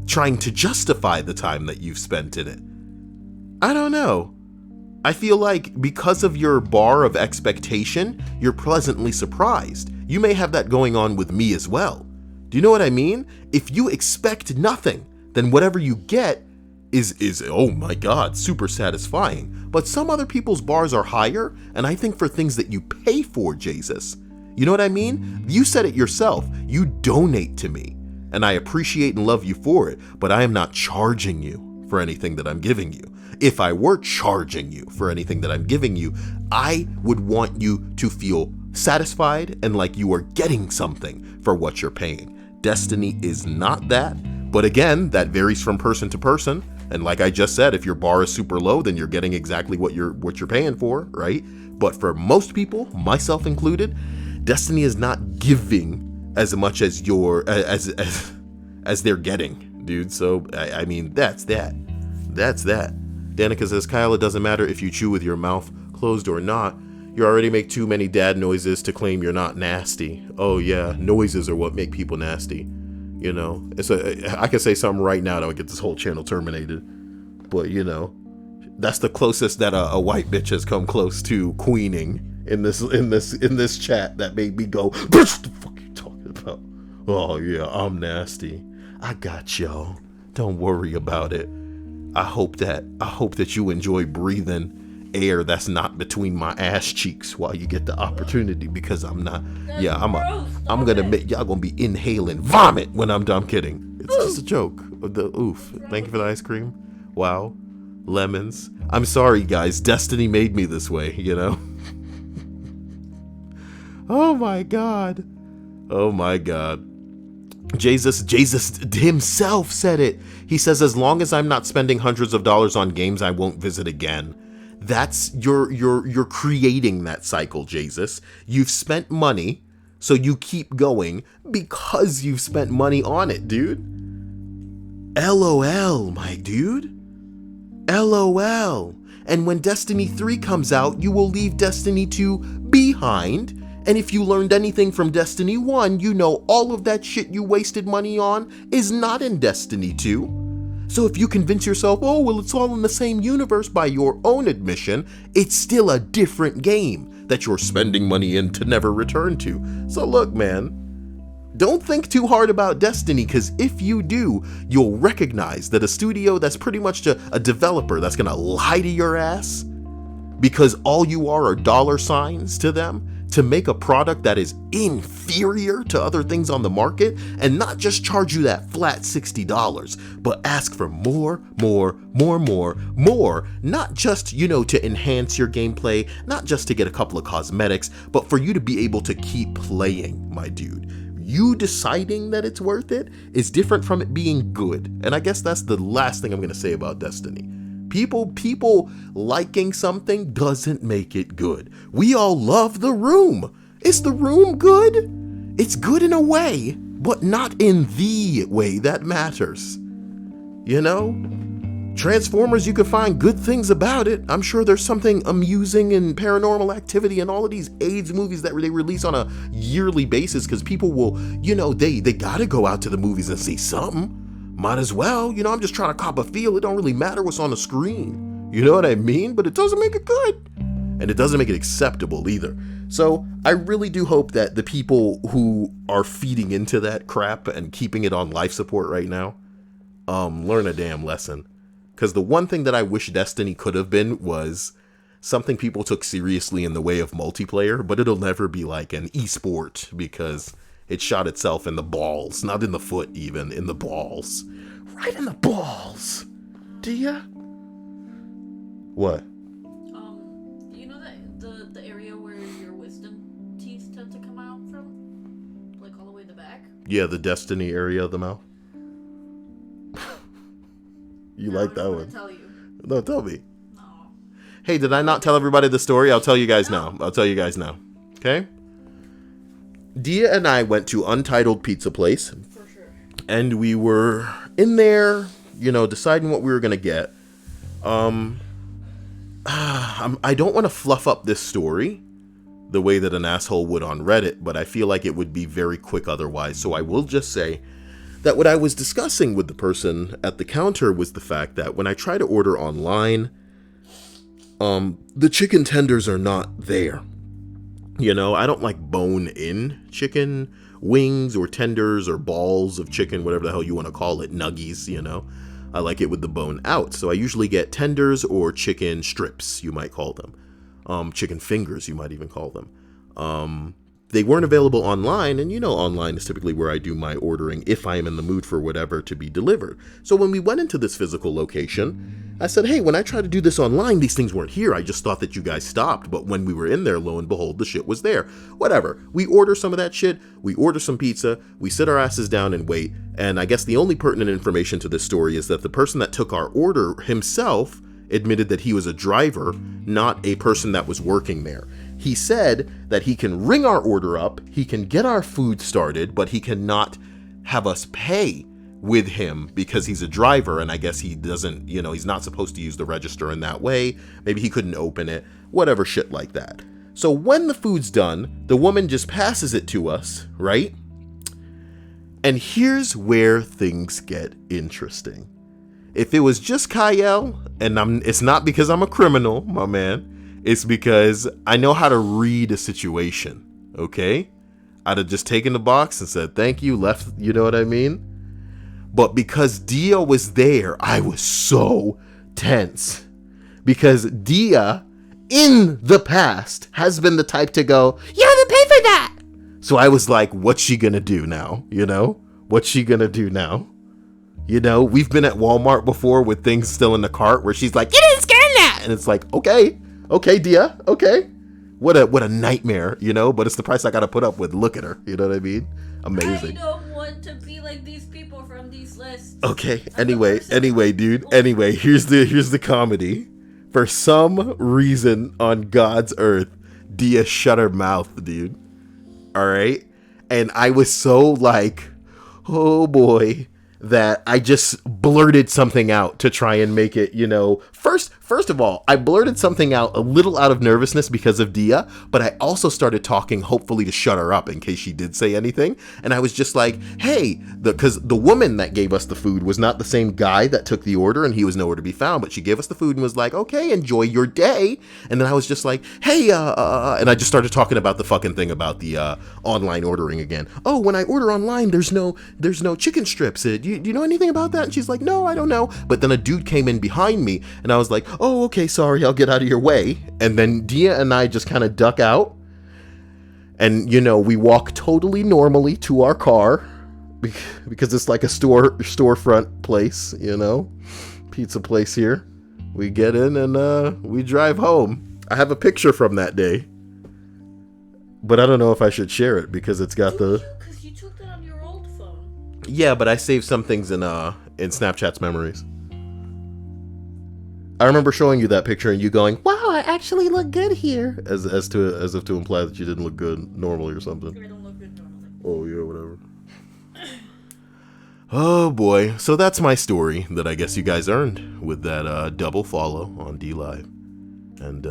trying to justify the time that you've spent in it. I don't know. I feel like because of your bar of expectation, you're pleasantly surprised. You may have that going on with me as well. Do you know what I mean? If you expect nothing, then whatever you get is oh my god, super satisfying. But some other people's bars are higher, and I think for things that you pay for, Jesus. You know what I mean? You said it yourself. You donate to me, and I appreciate and love you for it, but I am not charging you for anything that I'm giving you. If I were charging you for anything that I'm giving you, I would want you to feel satisfied and like you are getting something for what you're paying. Destiny is not that, but again, that varies from person to person. And like I just said, if your bar is super low, then you're getting exactly what you're paying for, right? But for most people, myself included, Destiny is not giving as much as as they're getting, dude. So I mean, that's that. Danica says, Cyael, it doesn't matter if you chew with your mouth closed or not. You already make too many dad noises to claim you're not nasty. Oh yeah, noises are what make people nasty. You know, I could say something right now that would get this whole channel terminated. But you know, that's the closest that a white bitch has come close to queening in this chat that made me go, bitch, what the fuck are you talking about? Oh yeah, I'm nasty. I got y'all. Don't worry about it. I hope that you enjoy breathing air that's not between my ass cheeks while you get the opportunity, because I'm not. That's yeah, gross. I'm gonna make y'all gonna be inhaling vomit when I'm done. I'm kidding. It's just a joke. The oof. Thank you for the ice cream. Wow, lemons. I'm sorry, guys. Destiny made me this way. You know. Oh my god. Oh my god. Jesus himself said it. He says, as long as I'm not spending hundreds of dollars on games, I won't visit again. That's you're creating that cycle, Jesus. You've spent money, so you keep going because you've spent money on it, dude. LOL, my dude. LOL. And when Destiny 3 comes out, you will leave Destiny 2 behind. And if you learned anything from Destiny 1, you know all of that shit you wasted money on is not in Destiny 2. So if you convince yourself, oh, well, it's all in the same universe by your own admission, it's still a different game that you're spending money in to never return to. So look, man, don't think too hard about Destiny, because if you do, you'll recognize that a studio that's pretty much a developer that's gonna lie to your ass because all you are dollar signs to them, to make a product that is inferior to other things on the market, and not just charge you that flat $60, but ask for more, not just, you know, to enhance your gameplay, not just to get a couple of cosmetics, but for you to be able to keep playing, my dude. You deciding that it's worth it is different from it being good. And I guess that's the last thing I'm going to say about Destiny. People liking something doesn't make it good. We all love The Room. Is The Room good? It's good in a way, but not in the way that matters. You know? Transformers, you could find good things about it. I'm sure there's something amusing in Paranormal Activity and all of these AIDS movies that they release on a yearly basis because people will, they gotta go out to the movies and see something. Might as well, I'm just trying to cop a feel. It don't really matter what's on the screen. You know what I mean? But it doesn't make it good. And it doesn't make it acceptable either. So I really do hope that the people who are feeding into that crap and keeping it on life support right now, learn a damn lesson. Because the one thing that I wish Destiny could have been was something people took seriously in the way of multiplayer, but it'll never be like an esport because it shot itself in the balls, not in the foot even, in the balls. Right in the balls. Do ya? What? You know that the area where your wisdom teeth tend to come out from? Like all the way to the back? Yeah, the Destiny area of the mouth. You like that one? Tell you. No, tell me. No. Hey, did I not tell everybody the story? I'll tell you guys now. Okay? Dia and I went to Untitled Pizza Place. For sure. And we were in there, deciding what we were going to get. I don't want to fluff up this story the way that an asshole would on Reddit, but I feel like it would be very quick otherwise. So I will just say that what I was discussing with the person at the counter was the fact that when I try to order online, the chicken tenders are not there. I don't like bone-in chicken wings or tenders or balls of chicken, whatever the hell you want to call it, nuggies, I like it with the bone out. So I usually get tenders or chicken strips, you might call them. Chicken fingers, you might even call them. They weren't available online, and online is typically where I do my ordering if I am in the mood for whatever to be delivered. So when we went into this physical location, I said, hey, when I tried to do this online, these things weren't here. I just thought that you guys stopped, but when we were in there, lo and behold, the shit was there. Whatever. We order some of that shit, we order some pizza, we sit our asses down and wait, and I guess the only pertinent information to this story is that the person that took our order himself admitted that he was a driver, not a person that was working there. He said that he can ring our order up, he can get our food started, but he cannot have us pay with him because he's a driver, and I guess he doesn't, he's not supposed to use the register in that way. Maybe he couldn't open it, whatever shit like that. So when the food's done, the woman just passes it to us, right? And here's where things get interesting. If it was just Cyael, and it's not because I'm a criminal, my man, it's because I know how to read a situation, okay? I'd have just taken the box and said, thank you, left, you know what I mean? But because Dia was there, I was so tense. Because Dia, in the past, has been the type to go, you haven't paid for that! So I was like, what's she gonna do now? What's she gonna do now? We've been at Walmart before with things still in the cart where she's like, you didn't scan that! And it's like, okay, Dia, okay. What a nightmare, but it's the price I gotta put up with. Look at her, you know what I mean? Amazing. I don't want to be like these people from these lists. Okay, anyway, dude. Anyway, here's the comedy. For some reason on God's earth, Dia shut her mouth, dude. Alright? And I was so like, oh boy, that I just blurted something out to try and make it, First of all, I blurted something out a little out of nervousness because of Dia, but I also started talking hopefully to shut her up in case she did say anything. And I was just like, hey, because the woman that gave us the food was not the same guy that took the order, and he was nowhere to be found, but she gave us the food and was like, okay, enjoy your day. And then I was just like, hey, and I just started talking about the fucking thing about the online ordering again. Oh, when I order online, there's no chicken strips. Do you know anything about that? And she's like, no, I don't know. But then a dude came in behind me, and I was like, oh, okay, sorry, I'll get out of your way. And then Dia and I just kind of duck out. And, we walk totally normally to our car because it's like a storefront place, pizza place here. We get in and we drive home. I have a picture from that day, but I don't know if I should share it because it's got Because you took that on your old phone. Yeah, but I saved some things in Snapchat's memories. I remember showing you that picture and you going, "Wow, I actually look good here," as if to imply that you didn't look good normally or something. I don't look good normally. Oh yeah, whatever. Oh boy, so that's my story that I guess you guys earned with that double follow on D Live, and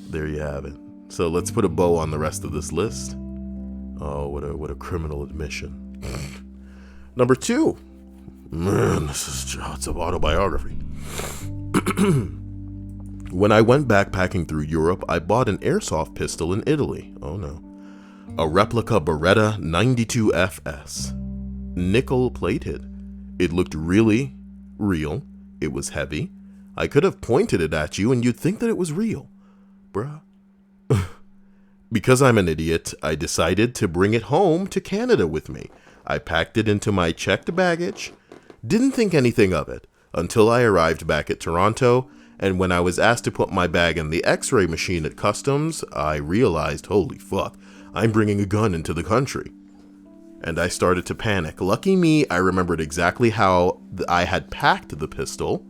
there you have it. So let's put a bow on the rest of this list. Oh, what a criminal admission. Number 2. Man, it's an autobiography. When I went backpacking through Europe, I bought an airsoft pistol in Italy. Oh no. A replica Beretta 92 FS. Nickel plated. It looked really real. It was heavy. I could have pointed it at you and you'd think that it was real. Bruh. Because I'm an idiot, I decided to bring it home to Canada with me. I packed it into my checked baggage. Didn't think anything of it until I arrived back at Toronto, and when I was asked to put my bag in the x-ray machine at customs, I realized, holy fuck, I'm bringing a gun into the country. And I started to panic. Lucky me, I remembered exactly how I had packed the pistol.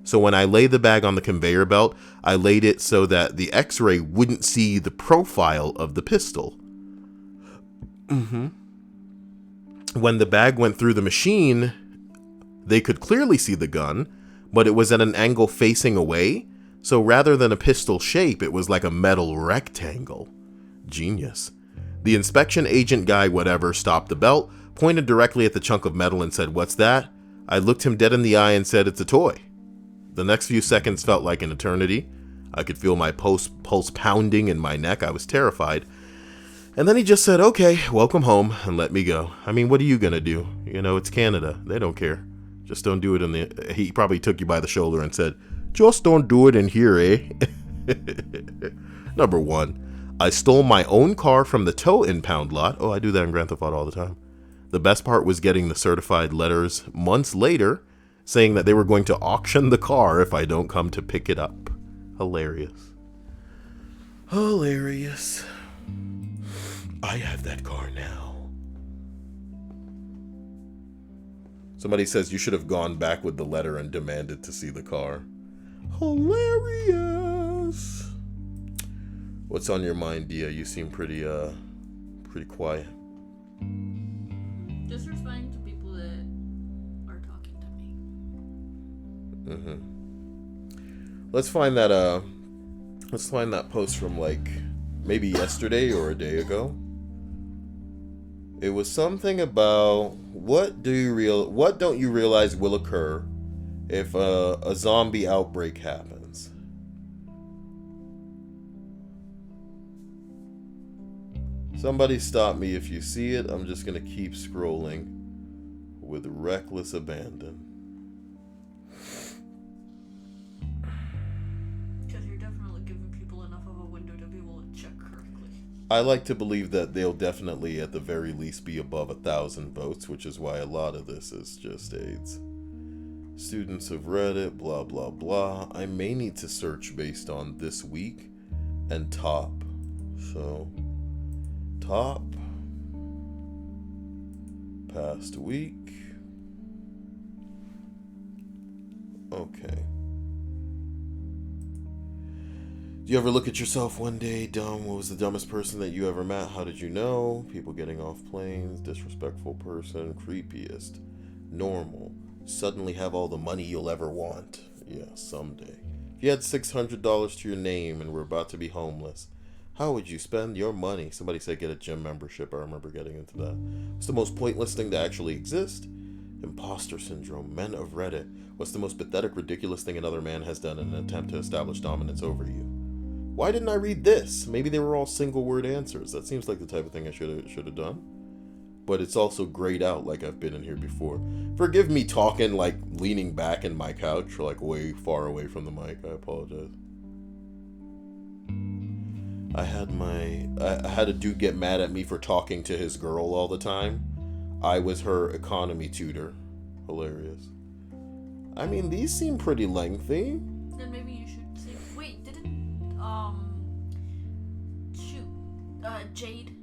So when I laid the bag on the conveyor belt, I laid it so that the x-ray wouldn't see the profile of the pistol. When the bag went through the machine, they could clearly see the gun, but it was at an angle facing away. So rather than a pistol shape, it was like a metal rectangle. Genius. The inspection agent guy, whatever, stopped the belt, pointed directly at the chunk of metal and said, "What's that?" I looked him dead in the eye and said, "It's a toy." The next few seconds felt like an eternity. I could feel my pulse pounding in my neck. I was terrified. And then he just said, "Okay, welcome home," and let me go. I mean, what are you going to do? You know, it's Canada. They don't care. Just don't do it he probably took you by the shoulder and said, "Just don't do it in here, eh?" Number 1, I stole my own car from the tow impound lot. Oh, I do that in Grand Theft Auto all the time. The best part was getting the certified letters months later saying that they were going to auction the car if I don't come to pick it up. Hilarious. Hilarious. I have that car now. Somebody says you should have gone back with the letter and demanded to see the car. Hilarious. What's on your mind, Dia? You seem pretty quiet. Just responding to people that are talking to me. Let's find that post from like maybe yesterday or a day ago. It was something about what don't you realize will occur if a zombie outbreak happens. Somebody stop me if you see it. I'm just gonna keep scrolling with reckless abandon. Because you're definitely giving people enough of a window to be able to check correctly. I like to believe that they'll definitely at the very least be above 1,000 votes, which is why a lot of this is just AIDS. Students have read it, blah blah blah. I may need to search based on this week and top. So top past week. Okay. Do you ever look at yourself one day, dumb? What was the dumbest person that you ever met? How did you know? People getting off planes, disrespectful person, creepiest, normal, suddenly have all the money you'll ever want. Yeah, someday. If you had $600 to your name and were about to be homeless, how would you spend your money? Somebody said get a gym membership. I remember getting into that. What's the most pointless thing to actually exist? Imposter syndrome. Men of Reddit. What's the most pathetic, ridiculous thing another man has done in an attempt to establish dominance over you? Why didn't I read this? Maybe they were all single word answers. That seems like the type of thing I should have done. But it's also grayed out like I've been in here before. Forgive me talking like leaning back in my couch or like way far away from the mic. I apologize. I had a dude get mad at me for talking to his girl all the time. I was her economy tutor. Hilarious. I mean, these seem pretty lengthy. Then maybe you should say, wait, didn't Jade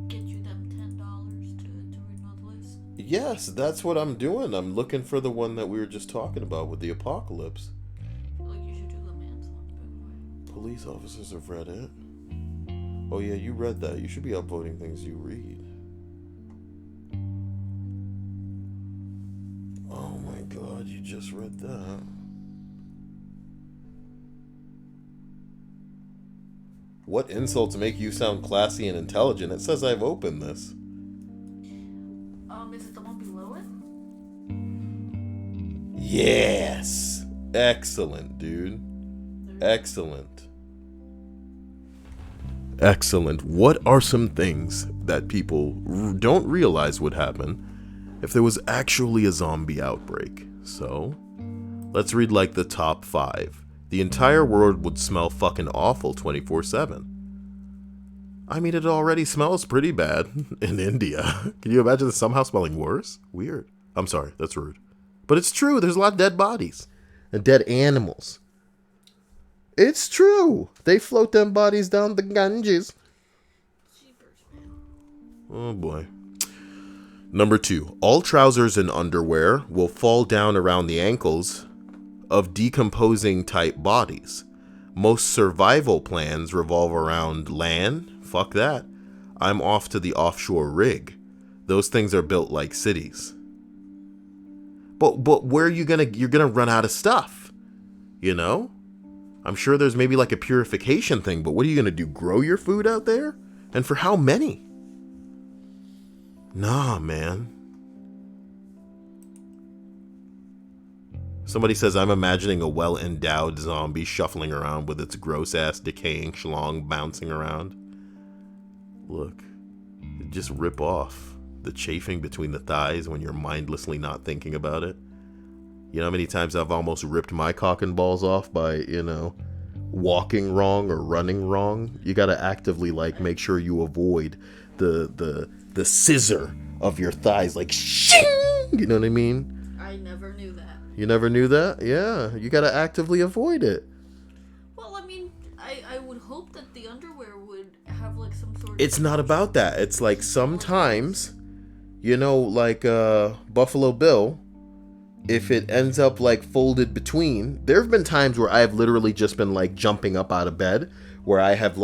get you them $10 to read on the list? Yes, that's what I'm doing. I'm looking for the one that we were just talking about with the apocalypse. Like, you should do the manslaughter. Police officers have read it. Oh yeah, you read that. You should be upvoting things you read. Oh my god, you just read that. What insults make you sound classy and intelligent? It says I've opened this. Is it the one below it? Yes! Excellent, dude. Excellent. Excellent. What are some things that people don't realize would happen if there was actually a zombie outbreak? So, let's read like the top 5. The entire world would smell fucking awful 24/7. I mean, it already smells pretty bad in India. Can you imagine it somehow smelling worse? Weird. I'm sorry, that's rude. But it's true, there's a lot of dead bodies and dead animals. It's true. They float them bodies down the Ganges. Oh boy. Number 2. All trousers and underwear will fall down around the ankles of decomposing type bodies. Most survival plans revolve around land. Fuck that. I'm off to the offshore rig. Those things are built like cities. But where are you gonna? You're gonna run out of stuff. You know? I'm sure there's maybe like a purification thing, but what are you gonna do? Grow your food out there? And for how many? Nah, man. Somebody says, I'm imagining a well-endowed zombie shuffling around with its gross-ass decaying schlong bouncing around. Look, just rip off the chafing between the thighs when you're mindlessly not thinking about it. You know how many times I've almost ripped my cock and balls off by, walking wrong or running wrong? You gotta actively, make sure you avoid the scissor of your thighs, shing! You know what I mean? I never knew that. You never knew that? Yeah, you gotta actively avoid it. Well, I mean, I would hope that the underwear would have, some sort of... It's not about that. It's sometimes, Buffalo Bill, if it ends up, folded between... There have been times where I have literally just been, jumping up out of bed, where I have,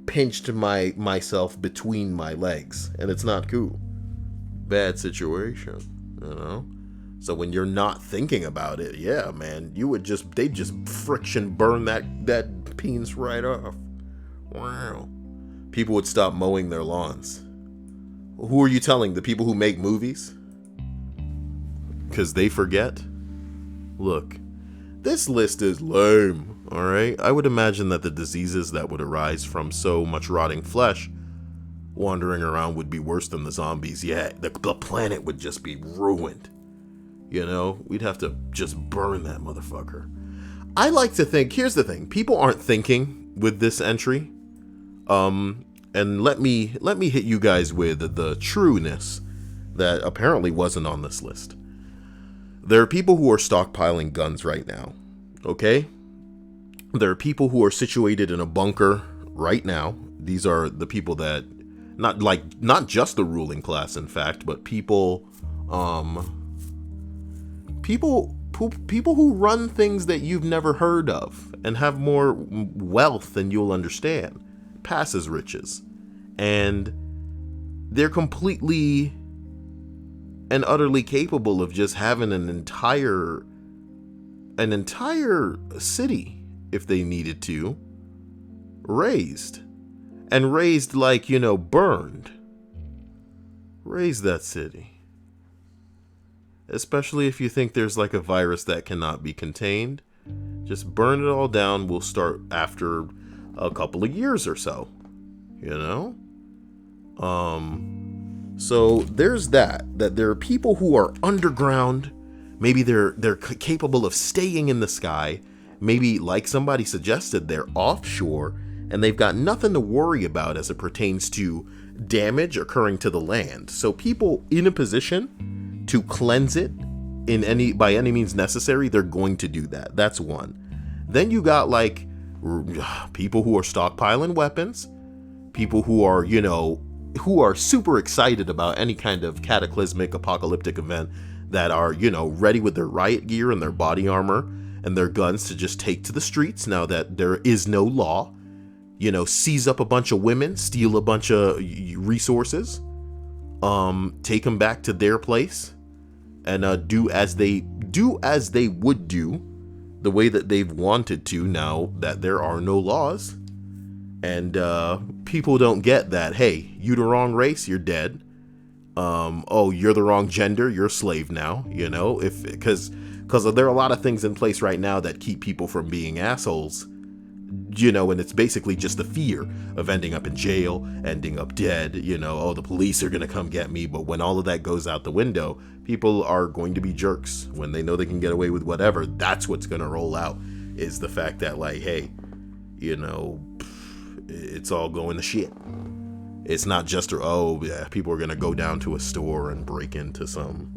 pinched myself between my legs, and it's not cool. Bad situation, So when you're not thinking about it, yeah, man, they'd just friction burn that penis right off. Wow. People would stop mowing their lawns. Who are you telling? The people who make movies? Because they forget? Look, this list is lame, alright? I would imagine that the diseases that would arise from so much rotting flesh wandering around would be worse than the zombies. Yeah, the planet would just be ruined. We'd have to just burn that motherfucker. I like to think, here's the thing, people aren't thinking with this entry. And let me hit you guys with the trueness that apparently wasn't on this list. There are people who are stockpiling guns right now, okay? There are people who are situated in a bunker right now. These are the people that, not just the ruling class, in fact, but people who run things that you've never heard of and have more wealth than you'll understand. Pass as riches. And they're completely and utterly capable of just having an entire city, if they needed to, razed. And razed burned. Raze that city. Especially if you think there's a virus that cannot be contained. Just burn it all down. We'll start after a couple of years or so. So there's that there are people who are underground. Maybe they're capable of staying in the sky. Maybe, like somebody suggested, they're offshore and they've got nothing to worry about as it pertains to damage occurring to the land. So people in a position to cleanse it by any means necessary, they're going to do that. That's one. Then you got people who are stockpiling weapons, people who are, who are super excited about any kind of cataclysmic apocalyptic event, that are, ready with their riot gear and their body armor and their guns to just take to the streets now that there is no law. Seize up a bunch of women, steal a bunch of resources, take them back to their place, and do as they would do, the way that they've wanted to now that there are no laws. And people don't get that, hey, you the wrong race, you're dead. Oh, you're the wrong gender, you're a slave now, because there are a lot of things in place right now that keep people from being assholes, and it's basically just the fear of ending up in jail, ending up dead, oh, the police are going to come get me. But when all of that goes out the window, people are going to be jerks when they know they can get away with whatever. That's what's going to roll out, is the fact that, like, hey, it's all going to shit. It's not just, oh, yeah, people are going to go down to a store and break into some,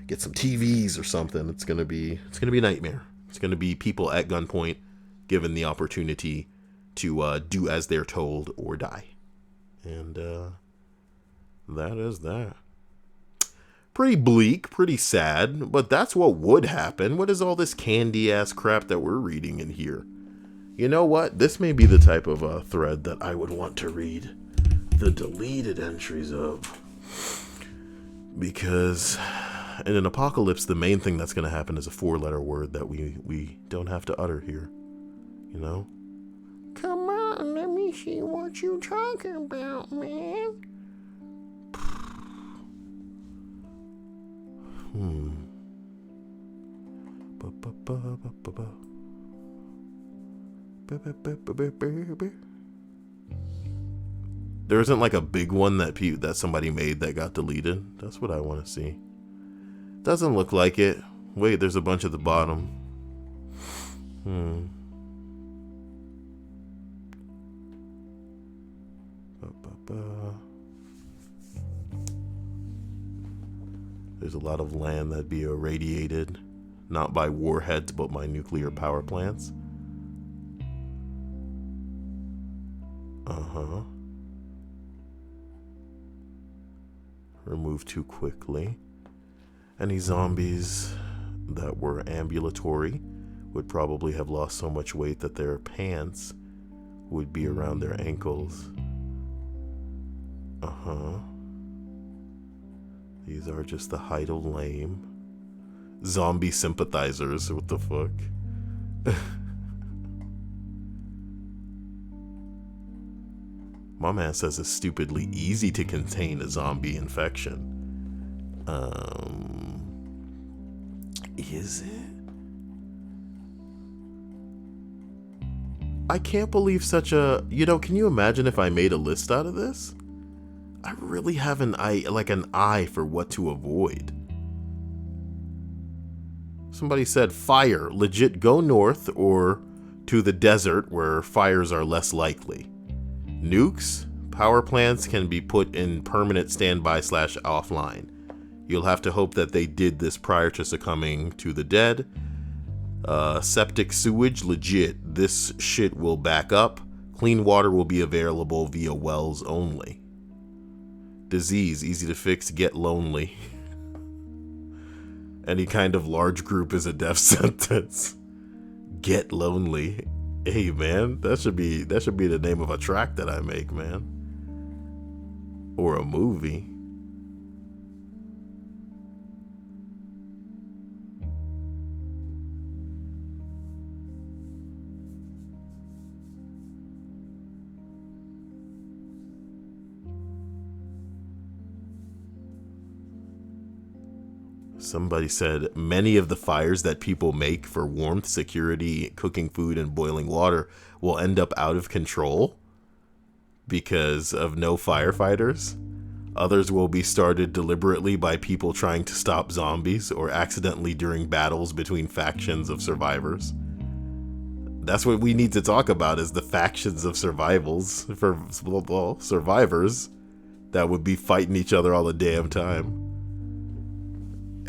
get some TVs or something. It's going to be a nightmare. It's going to be people at gunpoint given the opportunity to do as they're told or die. And that is that. Pretty bleak, pretty sad, but that's what would happen. What is all this candy ass crap that we're reading in here? You know what? This may be the type of thread that I would want to read the deleted entries of. Because in an apocalypse, the main thing that's going to happen is a 4-letter word that we don't have to utter here. Come on, let me see what you talking about, man. There isn't like a big one that somebody made that got deleted. That's what I want to see. Doesn't look like it. Wait, there's a bunch at the bottom. There's a lot of land that'd be irradiated, not by warheads, but by nuclear power plants. Removed too quickly. Any zombies that were ambulatory would probably have lost so much weight that their pants would be around their ankles. These are just the Heidel lame. Zombie sympathizers, what the fuck? My man says it's stupidly easy to contain a zombie infection. Is it? I can't believe such a... can you imagine if I made a list out of this? I really have an eye for what to avoid. Somebody said fire. Legit, go north or to the desert where fires are less likely. Nukes, power plants can be put in permanent standby / offline. You'll have to hope that they did this prior to succumbing to the dead. Septic sewage, legit. This shit will back up. Clean water will be available via wells only. Disease, easy to fix, get lonely. Any kind of large group is a death sentence. Get lonely. Hey man, that should be the name of a track that I make, man. Or a movie. Somebody said many of the fires that people make for warmth, security, cooking food, and boiling water will end up out of control because of no firefighters. Others will be started deliberately by people trying to stop zombies or accidentally during battles between factions of survivors. That's what we need to talk about, is the factions of survivors that would be fighting each other all the damn time.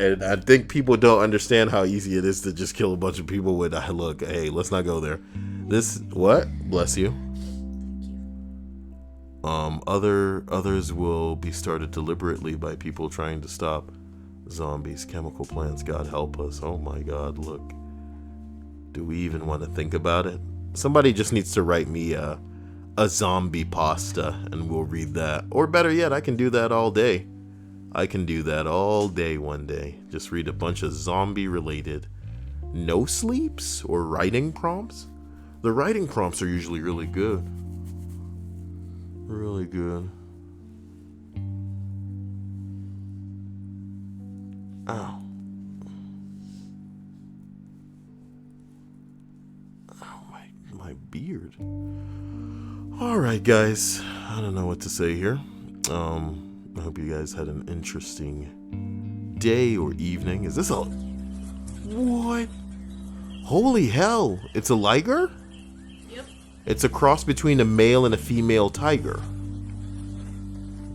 And I think people don't understand how easy it is to just kill a bunch of people with, look, hey, let's not go there. This, what? Bless you. Thank Others will be started deliberately by people trying to stop zombies. Chemical plants, God help us. Oh my God, look. Do we even want to think about it? Somebody just needs to write me a zombie pasta and we'll read that. Or better yet, I can do that all day. I can do that all day one day. Just read a bunch of zombie related no sleeps or writing prompts. The writing prompts are usually really good. Really good. Ow. Ow, my beard. Alright guys, I don't know what to say here. I hope you guys had an interesting day or evening. Is this a... What? Holy hell, it's a liger? Yep. It's a cross between a male and a female tiger.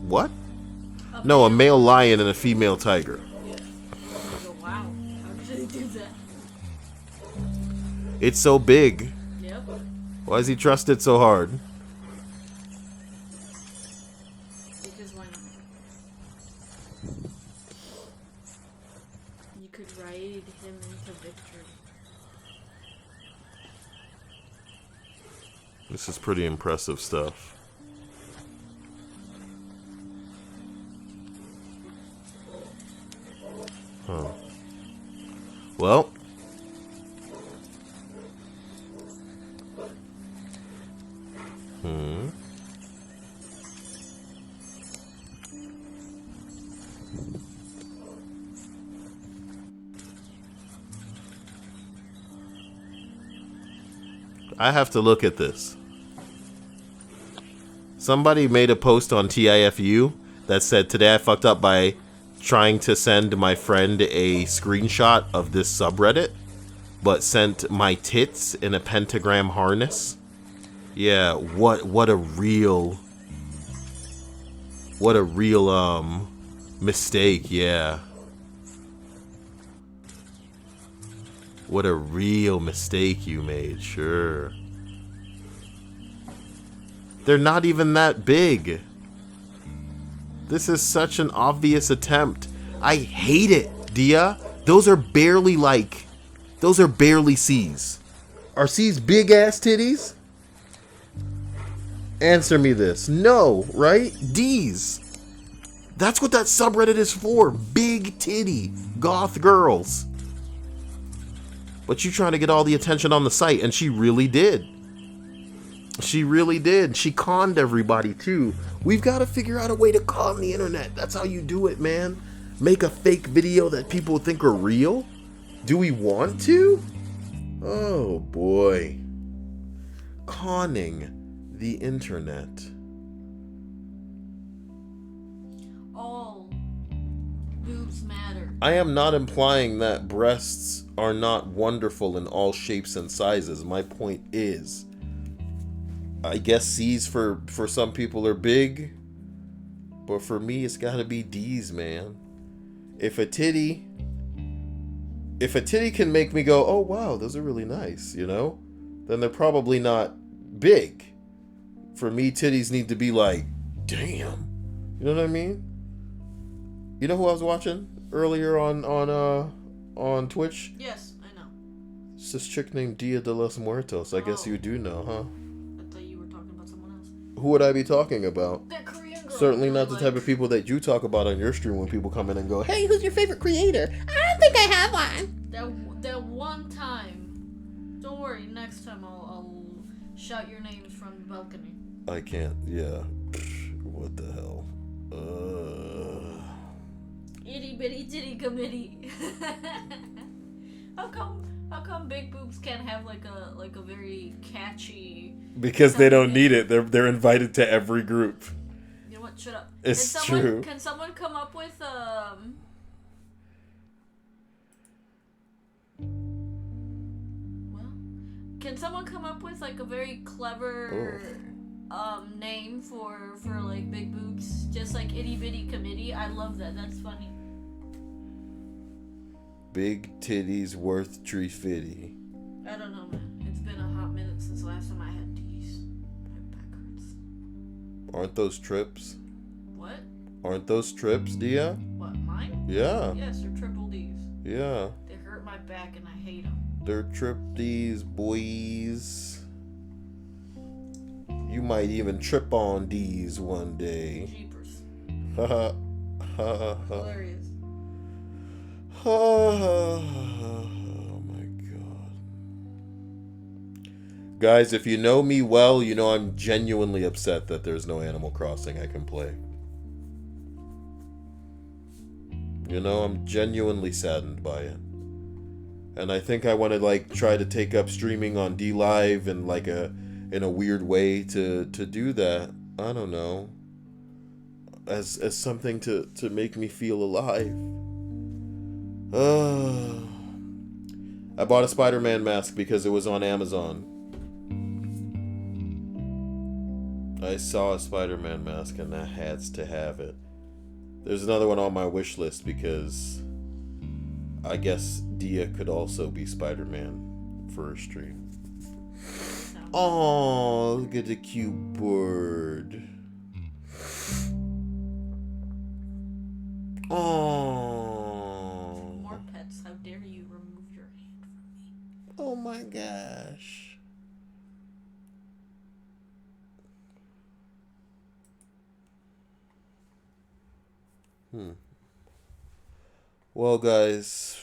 What? No, a male lion and a female tiger. Yeah. Wow, how did they do that? It's so big. Yep. Why does he trust it so hard? Because why not? You could ride him into victory. This is pretty impressive stuff. Huh. Well. I have to look at this. Somebody made a post on TIFU that said, today I fucked up by trying to send my friend a screenshot of this subreddit, but sent my tits in a pentagram harness. Yeah, what a real mistake, yeah. What a real mistake you made, sure. They're not even that big. This is such an obvious attempt. I hate it, Dia. Those are barely C's. Are C's big ass titties? Answer me this. No, right? D's. That's what that subreddit is for. Big titty goth girls. But you trying to get all the attention on the site, and she really did. She really did. She conned everybody too. We've got to figure out a way to con the internet. That's how you do it, man. Make a fake video that people think are real? Do we want to? Oh boy. Conning the internet. All boobs matter. I am not implying that breasts are not wonderful in all shapes and sizes. My point is, I guess C's for some people are big, but for me it's gotta be D's, man. If a titty can make me go, oh wow, those are really nice, you know, then they're probably not big. For me, titties need to be like, damn, you know what I mean? You know who I was watching earlier on Twitch? Yes, I know. It's this chick named Dia de los Muertos. I guess you do know, huh? I thought you were talking about someone else. Who would I be talking about? That Korean girl. Certainly not the type of people that you talk about on your stream when people come in and go, hey, who's your favorite creator? I don't think I have one. That one time. Don't worry, next time I'll shout your names from the balcony. I can't, yeah. What the hell? Itty bitty titty committee. How come big boobs can't have like a very catchy? Because they don't need it. They're invited to every group. You know what? Shut up. It's true. Can someone come up with Well, can someone come up with like a very clever name for like big boobs? Just like itty bitty committee. I love that. That's funny. Big titties worth tree fitty. I don't know, man. It's been a hot minute since the last time I had these. My back hurts. Aren't those trips? What? Aren't those trips, Dia? What, mine? Yeah. Yes, they're triple D's. Yeah. They hurt my back and I hate them. They're trip D's, boys. You might even trip on D's one day. Jeepers. Ha ha. Hilarious. Oh my god. Guys, if you know me well, you know I'm genuinely upset that there's no Animal Crossing I can play. You know, I'm genuinely saddened by it. And I think I want to like try to take up streaming on D Live and like in a weird way to do that. I don't know. As something to make me feel alive. I bought a Spider-Man mask because it was on Amazon. I saw a Spider-Man mask and I had to have it. There's another one on my wish list because I guess Dia could also be Spider-Man for a stream. Oh, look at the cute bird. Oh. More pets. How dare you remove your hand from me? Oh my gosh. Well, guys.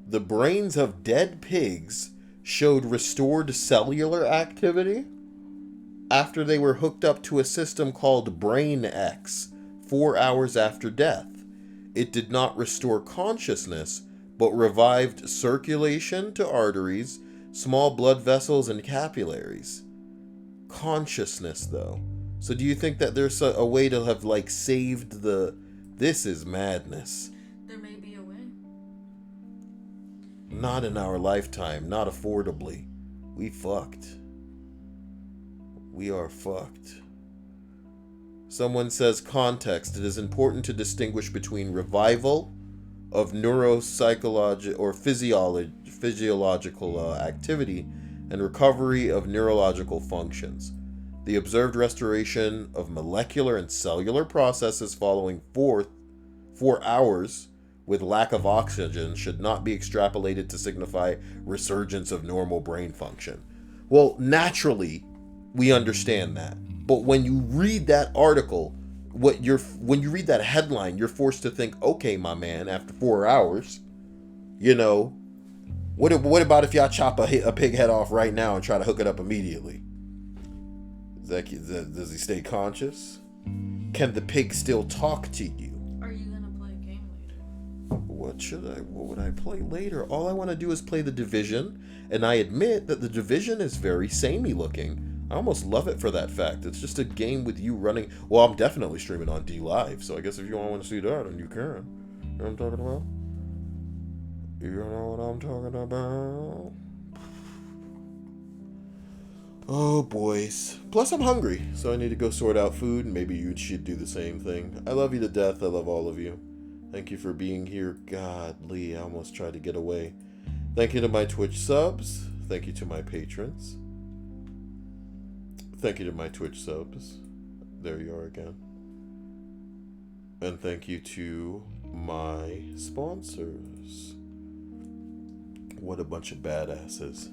The brains of dead pigs showed restored cellular activity after they were hooked up to a system called Brain X 4 hours after death. It did not restore consciousness, but revived circulation to arteries, small blood vessels, and capillaries. Consciousness, though. So do you think that there's a way to have, like, saved the... This is madness. There may be a way. Not in our lifetime. Not affordably. We fucked. We are fucked. Someone says context. It is important to distinguish between revival of neuropsychological or physiological activity and recovery of neurological functions. The observed restoration of molecular and cellular processes following 4 hours with lack of oxygen should not be extrapolated to signify resurgence of normal brain function. Well, naturally, we understand that. But when you read that article, when you read that headline, you're forced to think, okay, my man, after 4 hours, you know, what about if y'all chop a pig head off right now and try to hook it up immediately? Does he stay conscious? Can the pig still talk to you? Are you gonna play a game later? What would I play later? All I want to do is play The Division, and I admit that The Division is very samey looking. I almost love it for that fact. It's just a game with you running. Well, I'm definitely streaming on D Live, so I guess if you want to see that, then you can. You know what I'm talking about? You know what I'm talking about? Oh, boys. Plus, I'm hungry, so I need to go sort out food, and maybe you should do the same thing. I love you to death. I love all of you. Thank you for being here. Godly, I almost tried to get away. Thank you to my Twitch subs. Thank you to my patrons. Thank you to my Twitch subs. There you are again. And thank you to my sponsors. What a bunch of badasses.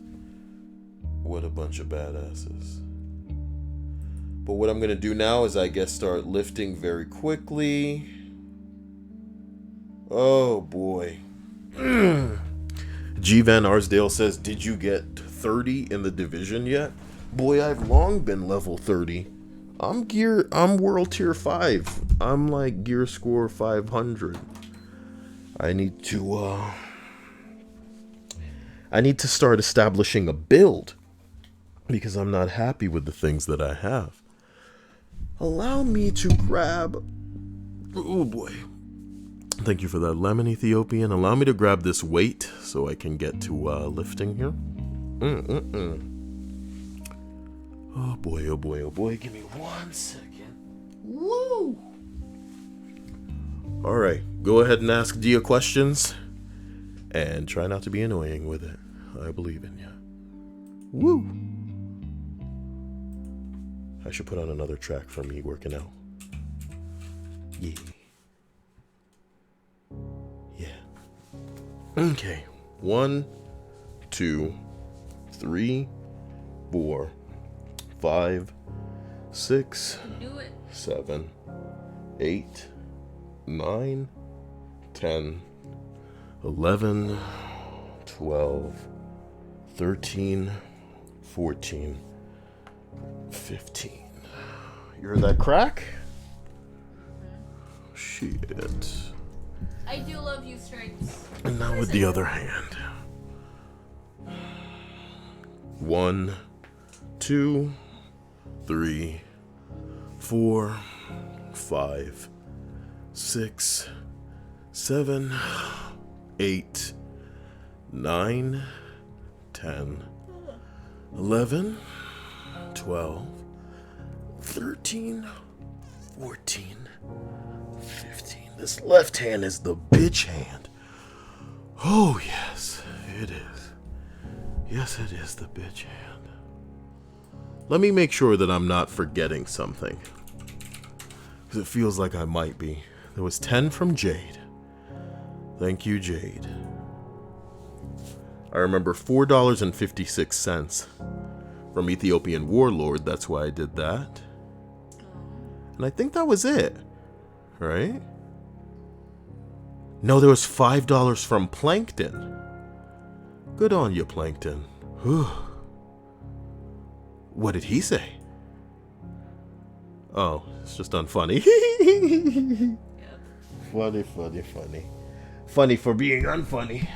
What a bunch of badasses. But what I'm going to do now is I guess start lifting very quickly. Oh boy. G Van Arsdale says, did you get 30 in The Division yet? Boy, I've long been level 30. I'm world tier 5. I'm like gear score 500. I need to start establishing a build because I'm not happy with the things that I have. Allow me to grab... Oh boy. Thank you for that lemon, Ethiopian. Allow me to grab this weight so I can get to lifting here. Oh boy, oh boy, oh boy. Give me 1 second. Alright, go ahead and ask Dia questions. And try not to be annoying with it. I believe in you. Woo! I should put on another track for me working out. Yeah. Yeah. Okay. 1, 2, 3, 4, 5, 6, Do it. 7, 8, 9, 10, 11, 12, 13, 14, 15. You heard that crack? Shit. I do love you, Stripes. And now with the other hand. 1, 2, 3, 4, 5, 6, 7, 8, 9, 10, 11, 12, 13, 14, 15. This left hand is the bitch hand. Oh, yes, it is. Yes, it is the bitch hand. Let me make sure that I'm not forgetting something, because it feels like I might be. There was 10 from Jade. Thank you, Jade. I remember $4.56 from Ethiopian Warlord. That's why I did that. And I think that was it. Right? No, there was $5 from Plankton. Good on you, Plankton. Whew. What did he say? Oh, it's just unfunny. Yep. Funny, funny, funny. Funny for being unfunny.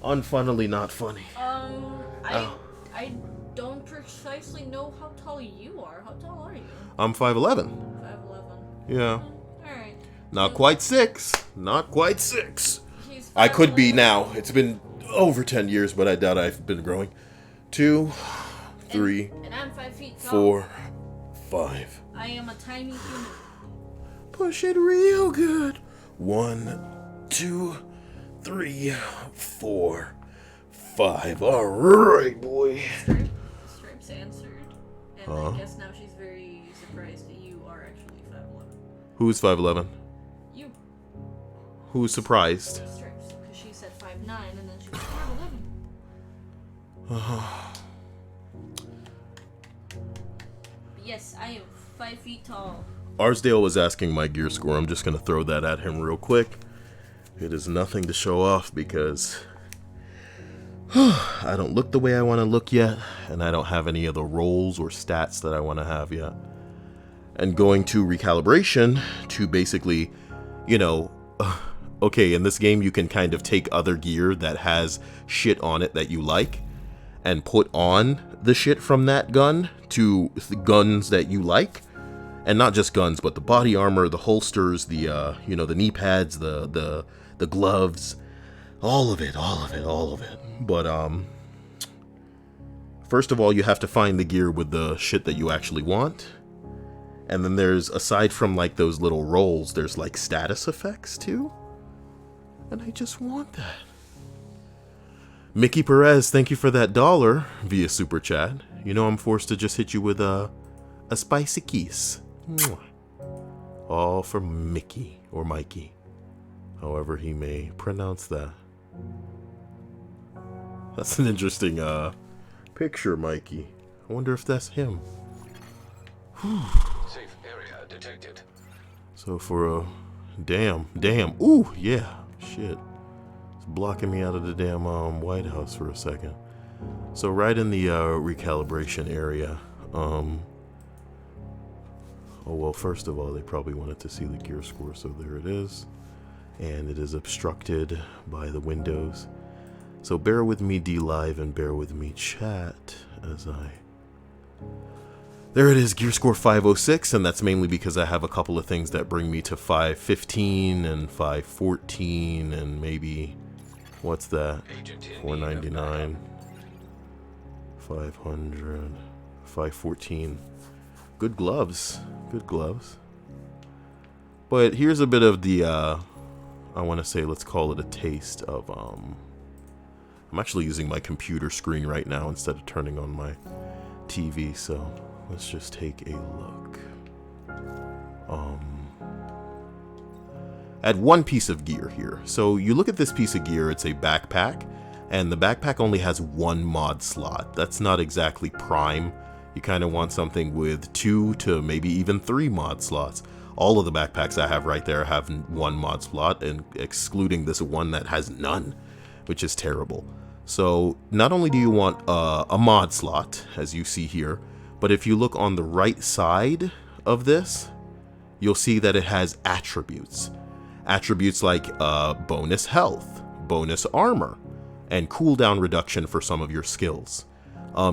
Unfunnily not funny. I don't precisely know how tall you are. How tall are you? I'm 5'11". 5'11". Yeah. Alright. Not quite 6. Not quite 6. He's I could be 5'11". now. It's been over 10 years, but I doubt I've been growing. 2, 3, And I'm 5 feet tall. 4, 5. I am a tiny human. Push it real good. 1, 2, 3, 4, 5. All right, boy. Stripes answered. And I guess now she's very surprised that you are actually 5'11". Who's 5'11"? You, Who's surprised? Stripes. Because she said 5'9", and then she was 5'11". Yes, I am 5 feet tall. Arsdale was asking my gear score. I'm just going to throw that at him real quick. It is nothing to show off because I don't look the way I want to look yet, and I don't have any of the rolls or stats that I want to have yet. And going to recalibration to basically, you know, okay, in this game you can kind of take other gear that has shit on it that you like and put on the shit from that gun to the guns that you like. And not just guns, but the body armor, the holsters, the you know, the knee pads, the gloves, all of it. But first of all, you have to find the gear with the shit that you actually want. And then there's, aside from like those little rolls, there's like status effects too. And I just want that. Mickey Perez, thank you for that $1 via Super Chat. You know I'm forced to just hit you with a spicy kiss. Mwah. All for Mickey, or Mikey, however he may pronounce that. That's an interesting picture, Mikey. I wonder if that's him. Safe area detected. So for a damn, ooh, yeah, shit. It's blocking me out of the damn White House for a second. So right in the recalibration area, oh, well, first of all, they probably wanted to see the gear score, so there it is. And it is obstructed by the windows. So bear with me, D-Live, and bear with me, chat, as I... There it is, gear score 506, and that's mainly because I have a couple of things that bring me to 515 and 514, and maybe... What's that? 499, 500, 514. Good gloves. Good gloves. But here's a bit of the, I want to say, let's call it a taste of, I'm actually using my computer screen right now instead of turning on my TV, so let's just take a look. At one piece of gear here. So you look at this piece of gear, it's a backpack, and the backpack only has one mod slot. That's not exactly prime. You kind of want something with 2 to maybe even 3 mod slots. All of the backpacks I have right there have one mod slot, and excluding this one that has none, which is terrible. So not only do you want a mod slot, as you see here, but if you look on the right side of this, you'll see that it has attributes. Attributes like bonus health, bonus armor, and cooldown reduction for some of your skills.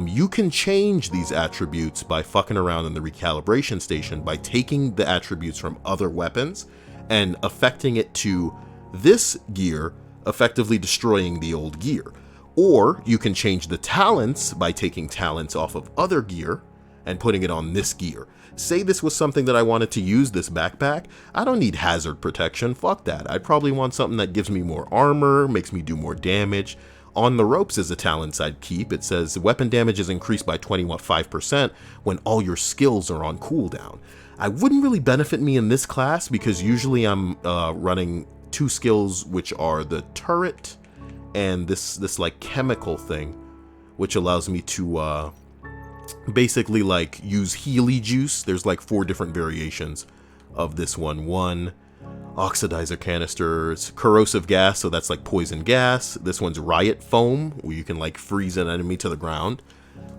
You can change these attributes by fucking around in the recalibration station by taking the attributes from other weapons and affecting it to this gear, effectively destroying the old gear. Or you can change the talents by taking talents off of other gear and putting it on this gear. Say this was something that I wanted to use, this backpack. I don't need hazard protection, fuck that. I'd probably want something that gives me more armor, makes me do more damage. On the ropes is a talents I'd keep. It says weapon damage is increased by 25% when all your skills are on cooldown. I wouldn't really benefit me in this class because usually I'm running 2 skills, which are the turret and this like chemical thing, which allows me to basically like use Healy juice. There's like 4 different variations of this one. One oxidizer canisters, corrosive gas, so that's like poison gas. This one's riot foam, where you can like freeze an enemy to the ground.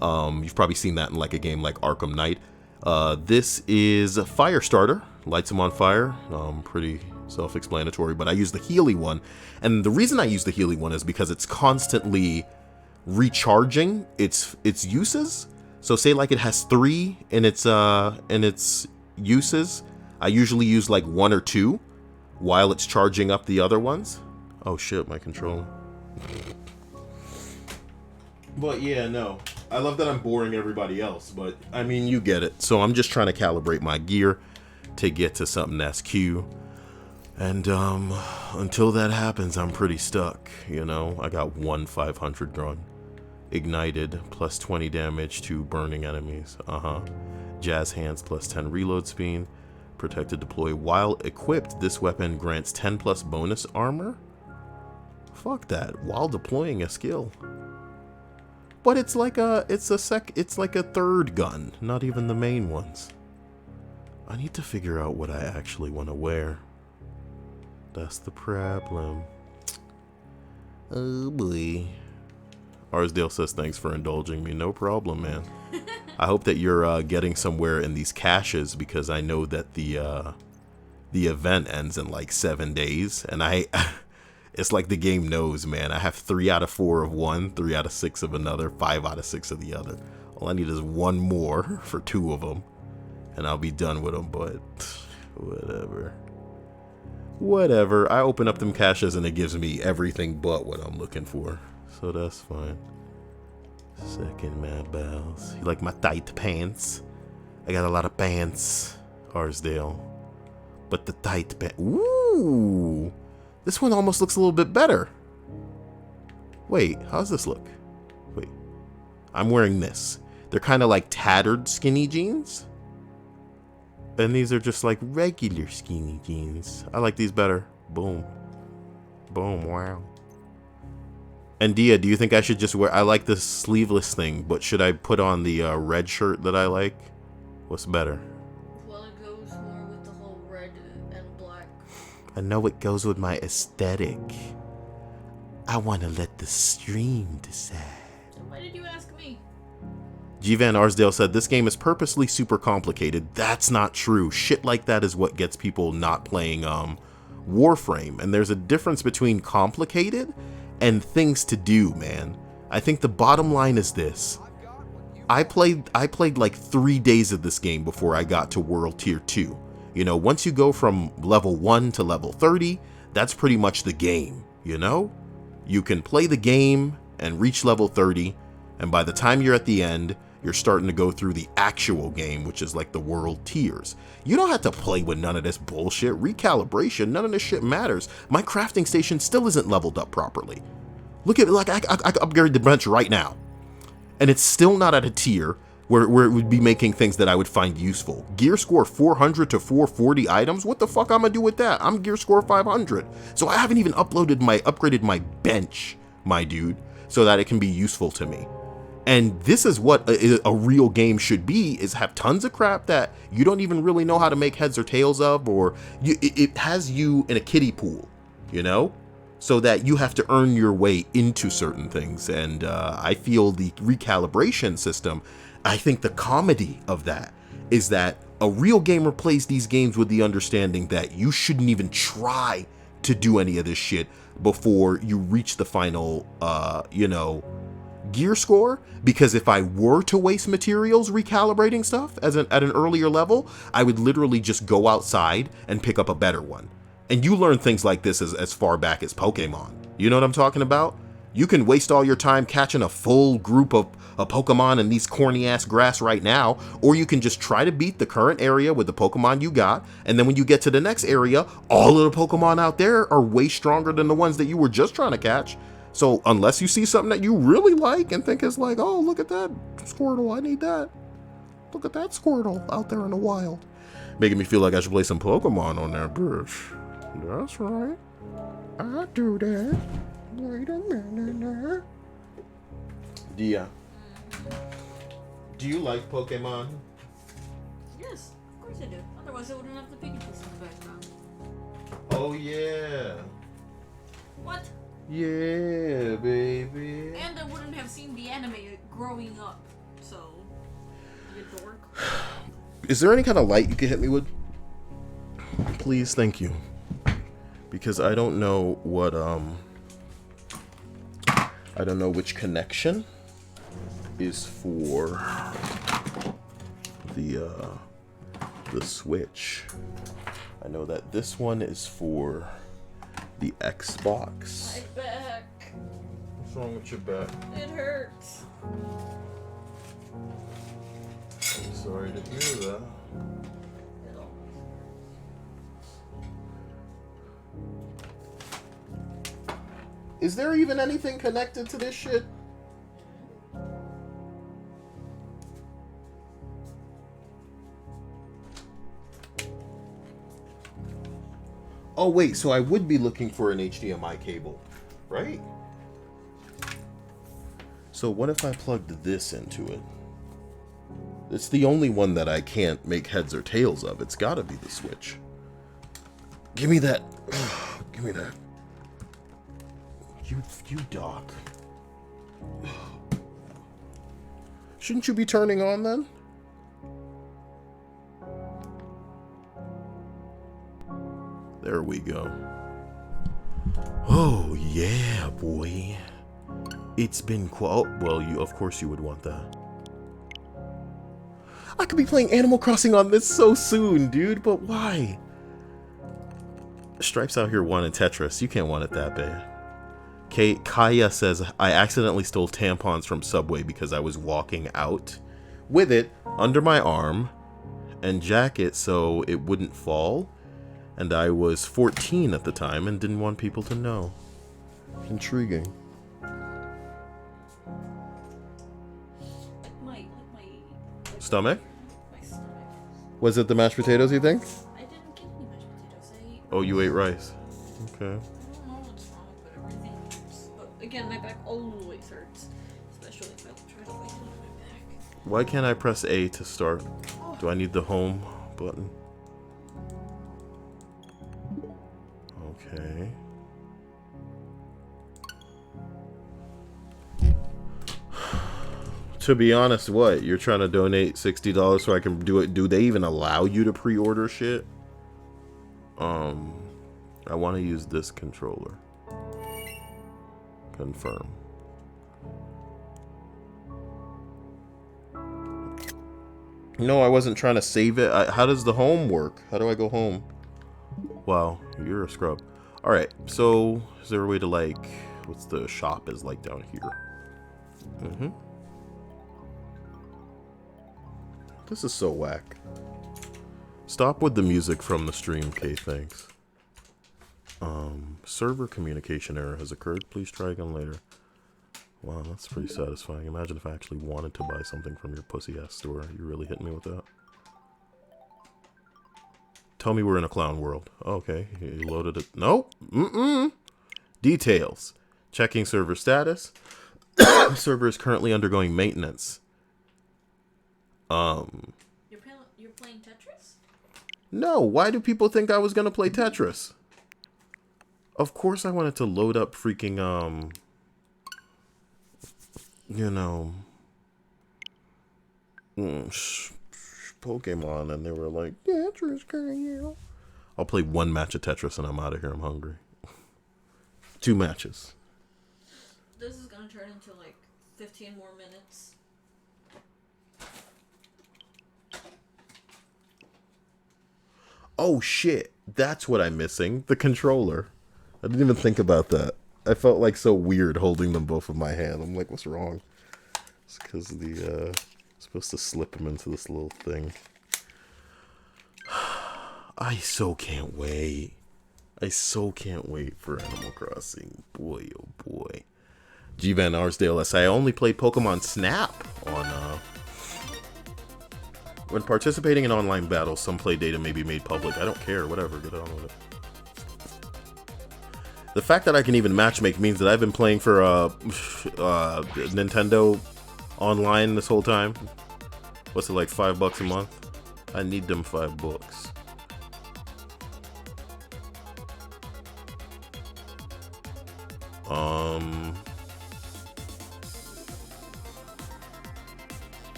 You've probably seen that in like a game like Arkham Knight. This is a fire starter, lights them on fire. Pretty self-explanatory, but I use the Healy one, and the reason I use the Healy one is because it's constantly recharging its uses. So say like it has 3 in its uses, I usually use like 1 or 2 while it's charging up the other ones. Oh shit, my controller. But yeah, no, I love that I'm boring everybody else, but I mean, you get it. So I'm just trying to calibrate my gear to get to something that's Q. And until that happens, I'm pretty stuck, you know. I got 1 500 gun. Ignited, plus 20 damage to burning enemies. Jazz hands, plus 10 reload speed. Protected deploy. While equipped, this weapon grants 10 plus bonus armor. Fuck that. While deploying a skill. But it's like it's like a third gun, not even the main ones. I need to figure out what I actually want to wear. That's the problem. Oh boy. Arsdale says thanks for indulging me. No problem, man. I hope that you're getting somewhere in these caches, because I know that the event ends in like 7 days, and it's like the game knows, man. I have 3 out of 4 of one, 3 out of 6 of another, 5 out of 6 of the other. All I need is 1 more for 2 of them, and I'll be done with them. But whatever. I open up them caches and it gives me everything but what I'm looking for, so that's fine. Second mad bells. You like my tight pants? I got a lot of pants, Arsdale. But the tight pants. Ooh! This one almost looks a little bit better. Wait, how's this look? Wait. I'm wearing this. They're kind of like tattered skinny jeans. And these are just like regular skinny jeans. I like these better. Boom. Boom, wow. And Dia, do you think I should just wear... I like this sleeveless thing, but should I put on the red shirt that I like? What's better? Well, it goes more with the whole red and black. I know it goes with my aesthetic. I want to let the stream decide. So why did you ask me? G Van Arsdale said, this game is purposely super complicated. That's not true. Shit like that is what gets people not playing Warframe. And there's a difference between complicated and things to do, man. I think the bottom line is this. I played like 3 days of this game before I got to World Tier 2. You know, once you go from level 1 to level 30, that's pretty much the game, you know? You can play the game and reach level 30, and by the time you're at the end, you're starting to go through the actual game, which is like the world tiers. You don't have to play with none of this bullshit. Recalibration, none of this shit matters. My crafting station still isn't leveled up properly. Look at it, like I upgraded the bench right now. And it's still not at a tier where it would be making things that I would find useful. Gear score 400 to 440 items? What the fuck I'm gonna do with that? I'm gear score 500. So I haven't even upgraded my bench, my dude, so that it can be useful to me. And this is what a real game should be, is have tons of crap that you don't even really know how to make heads or tails of, or it has you in a kiddie pool, you know? So that you have to earn your way into certain things. And I feel the recalibration system, I think the comedy of that is that a real gamer plays these games with the understanding that you shouldn't even try to do any of this shit before you reach the final, gear score. Because if I were to waste materials recalibrating stuff at an earlier level, I would literally just go outside and pick up a better one. And you learn things like this as far back as Pokemon. You know what I'm talking about? You can waste all your time catching a full group of Pokemon in these corny ass grass right now, or you can just try to beat the current area with the Pokemon you got, and then when you get to the next area, all of the Pokemon out there are way stronger than the ones that you were just trying to catch. So unless you see something that you really like and think is like, oh, look at that Squirtle, I need that. Look at that Squirtle out there in the wild. Making me feel like I should play some Pokemon on that bitch. That's right. I do that. Wait a minute. Dia, do you like Pokemon? Yes, of course I do. Otherwise I wouldn't have the Pikachu in the background. Oh yeah. What? Yeah, baby. And I wouldn't have seen the anime growing up, so you dork. Is there any kind of light you can hit me with? Please, thank you. Because I don't know what I don't know which connection is for the Switch. I know that this one is for the Xbox. My back. What's wrong with your back? It hurts. I'm sorry to hear that. Is there even anything connected to this shit? Oh wait, so I would be looking for an HDMI cable, right? So what if I plugged this into it? It's the only one that I can't make heads or tails of. It's gotta be the Switch. Give me that. Give me that. You doc. Shouldn't you be turning on then? There we go. Oh yeah, boy. It's been well, of course you would want that. I could be playing Animal Crossing on this so soon, dude, but why? Stripes out here wanting Tetris. You can't want it that bad. Kaya says, I accidentally stole tampons from Subway because I was walking out with it under my arm and jacket so it wouldn't fall. And I was 14 at the time and didn't want people to know. Intriguing. Stomach? My stomach. Was it the mashed potatoes, you think? I didn't get any mashed potatoes. I ate. Oh, you ate rice. Okay. I don't know what's wrong, but everything hurts. But again, my back always hurts. Especially if I try to lay on my back. Why can't I press A to start? Do I need the home button? Okay. To be honest, what? You're trying to donate $60 so I can do it? Do they even allow you to pre-order shit? I want to use this controller. Confirm. No, I wasn't trying to save it. How does the home work? How do I go home? Wow, you're a scrub. Alright, so is there a way to like, what's the shop is like down here? This is so whack. Stop with the music from the stream, K. Thanks. Server communication error has occurred. Please try again later. Wow, that's pretty satisfying. Imagine if I actually wanted to buy something from your pussy-ass store. You really hit me with that. Tell me we're in a clown world. Okay, you loaded it. Nope. Details. Checking server status. Server is currently undergoing maintenance. You're playing Tetris? No, why do people think I was gonna play Tetris? Of course I wanted to load up freaking, you know, Pokemon, and they were like, Tetris, girl. I'll play one match of Tetris and I'm out of here. I'm hungry. 2 matches. This is gonna turn into like 15 more minutes. Oh shit, that's what I'm missing. The controller. I didn't even think about that. I felt like so weird holding them both in my hand. I'm like, what's wrong? It's because the, supposed to slip them into this little thing. I so can't wait. I so can't wait for Animal Crossing. Boy, oh boy. G Van Arsdale S. I only played Pokemon Snap on, when participating in online battles, some play data may be made public. I don't care. Whatever. Get on with it. The fact that I can even matchmake means that I've been playing for Nintendo online this whole time. What's it, like $5 a month? I need them $5.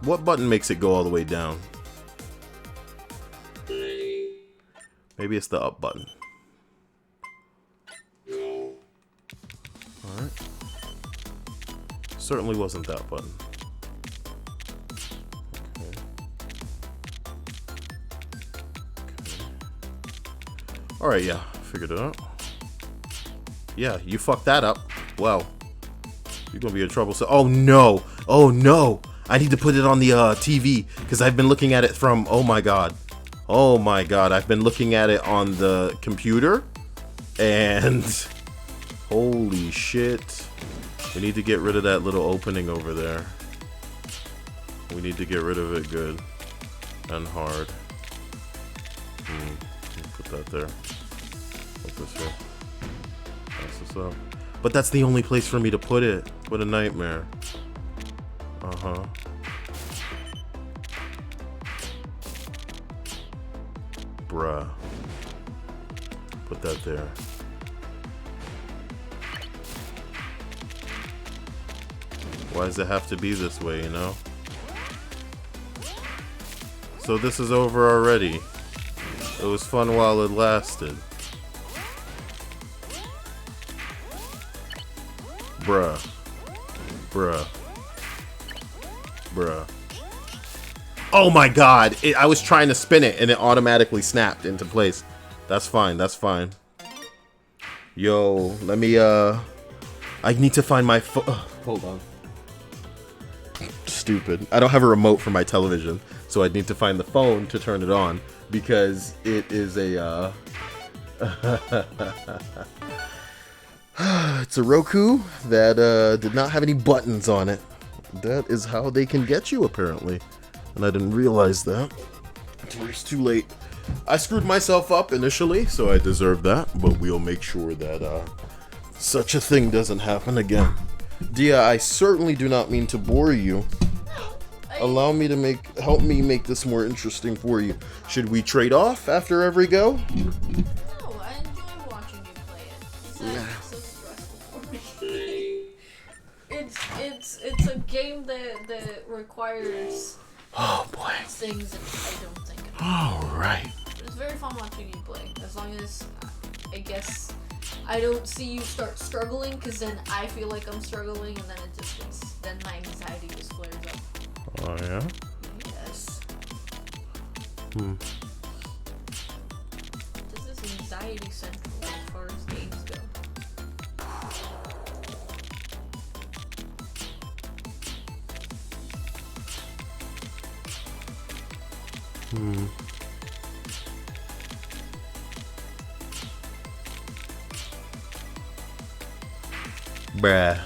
What button makes it go all the way down? Maybe it's the up button. Alright. Certainly wasn't that button. Okay. Alright, yeah. Figured it out. Yeah, you fucked that up. Well, you're gonna be in trouble. So, oh no! Oh no! I need to put it on the TV because I've been looking at it from. Oh my god! Oh my god! I've been looking at it on the computer, and holy shit! We need to get rid of that little opening over there. We need to get rid of it good and hard. Put that there. Put this here. Pass this up. But that's the only place for me to put it. What a nightmare. Uh-huh. Bruh. Put that there. Why does it have to be this way, you know? So this is over already. It was fun while it lasted. Bruh. Bruh. Bruh. Oh my god! I was trying to spin it and it automatically snapped into place. That's fine, that's fine. Yo, let me, I need to find my hold on. Stupid. I don't have a remote for my television, so I'd need to find the phone to turn it on because it is a, it's a Roku that, did not have any buttons on it. That is how they can get you, apparently. And I didn't realize that until it's too late. I screwed myself up initially, so I deserve that. But we'll make sure that such a thing doesn't happen again. Dia, I certainly do not mean to bore you. Allow me to help me make this more interesting for you. Should we trade off after every go? No, I enjoy watching you play it. It's so stressful for me. It's a game that requires things that I don't think of. Alright. It's very fun watching you play. As long as, I guess, I don't see you start struggling, because then I feel like I'm struggling, and then it just gets, then my anxiety just flares up. Oh, yeah? Yes. This is anxiety central as far as games go. Bruh.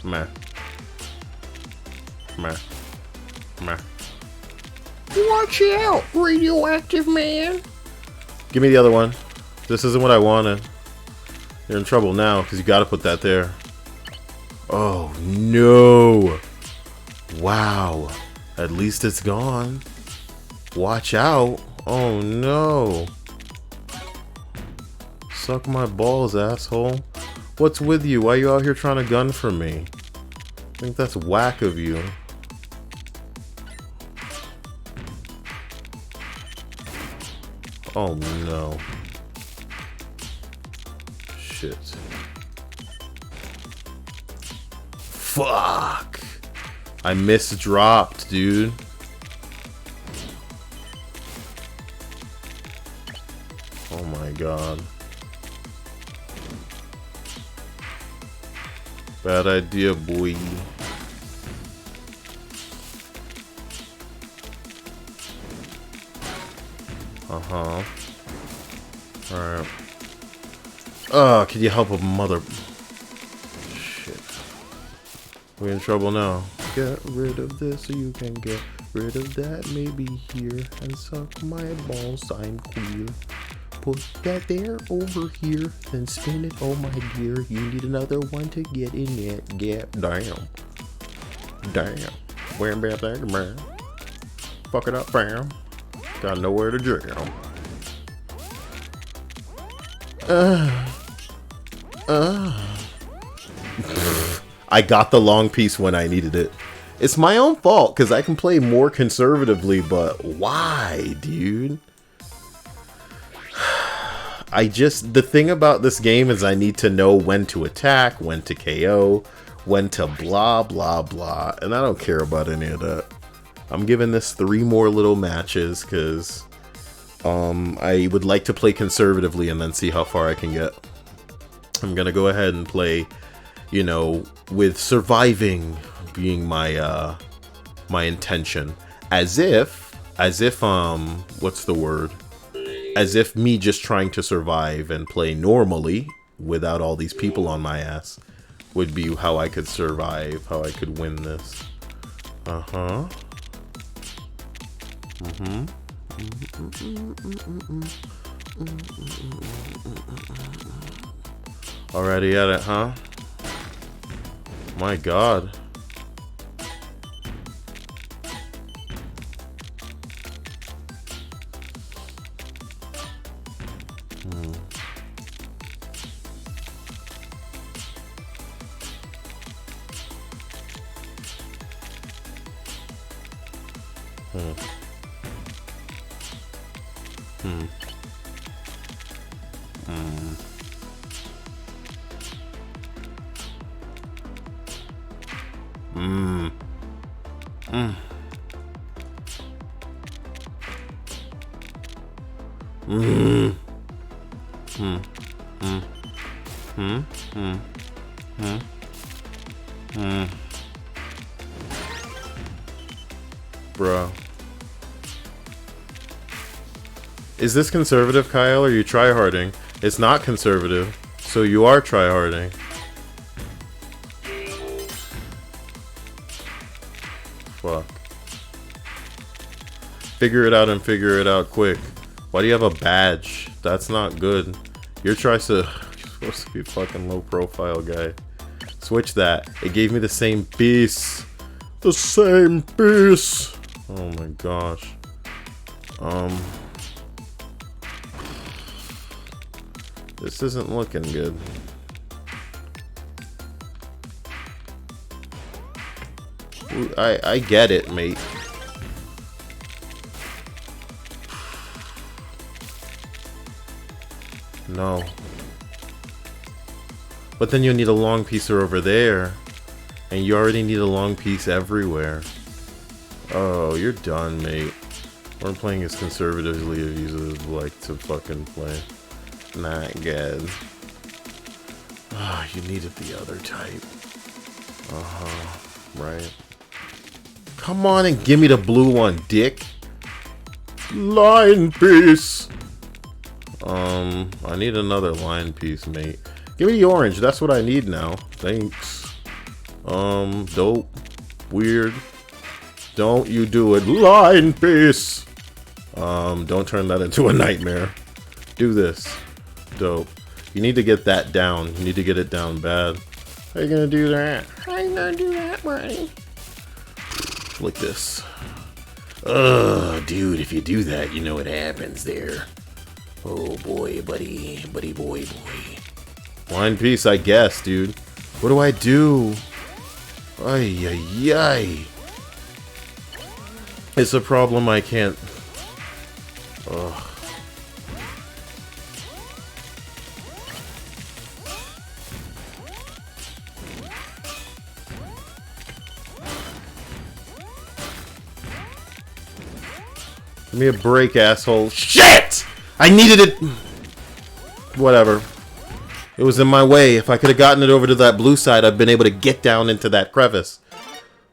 Meh. Meh. Meh. Watch out, radioactive man. Give me the other one. This isn't what I wanted. You're in trouble now, because you gotta put that there. Oh, no. Wow. At least it's gone. Watch out. Oh, no. Suck my balls, asshole. What's with you? Why are you out here trying to gun for me? I think that's whack of you. Oh, no. Shit. Fuck! I misdropped, dude. Oh my god. Bad idea, boy. Uh-huh. Alright. Oh, can you help a mother... Shit. We in trouble now. Get rid of this so you can get rid of that. Maybe here and suck my balls. I'm queer. Put that there over here. Then spin it. Oh my dear. You need another one to get in it. Get down. Damn. Wham bam bam bam. Fuck it up, bam. Got nowhere to jam. I got the long piece when I needed it. It's my own fault because I can play more conservatively, but why, dude? The thing about this game is I need to know when to attack, when to KO, when to blah, blah, blah, and I don't care about any of that. I'm giving this 3 more little matches because I would like to play conservatively and then see how far I can get. I'm gonna go ahead and play, you know, with surviving being my my intention, as if what's the word? As if me just trying to survive and play normally without all these people on my ass would be how I could survive, how I could win this. Uh-huh. Mm-hmm. Already at it, huh? My god. Bro. Is this conservative, Cyael, or are you tryharding? It's not conservative, so you are tryharding. Fuck. Figure it out and figure it out quick. Why do you have a badge? That's not good. You're supposed to be a fucking low profile guy. Switch that. It gave me the same piece. The same piece. Oh my gosh. This isn't looking good. I get it, mate. No. But then you'll need a long piecer over there. And you already need a long piece everywhere. Oh, you're done, mate. We're playing as conservatively as you like to fucking play. Not good. Ah, you needed the other type. Right. Come on and give me the blue one, dick. Line piece. I need another line piece, mate. Give me the orange. That's what I need now. Thanks. Dope. Weird. Don't you do it. Line piece. Don't turn that into a nightmare. Do this. Dope. You need to get that down. You need to get it down bad. How are you gonna do that? How you gonna do that, buddy? Like this. Oh, dude, if you do that, you know what happens there. Oh boy, buddy. Buddy boy. Line piece, I guess, dude. What do I do? Ay, ay, ay. It's a problem I can't... Ugh. Give me a break, asshole. Shit! I needed it! Whatever. It was in my way. If I could have gotten it over to that blue side, I'd been able to get down into that crevice.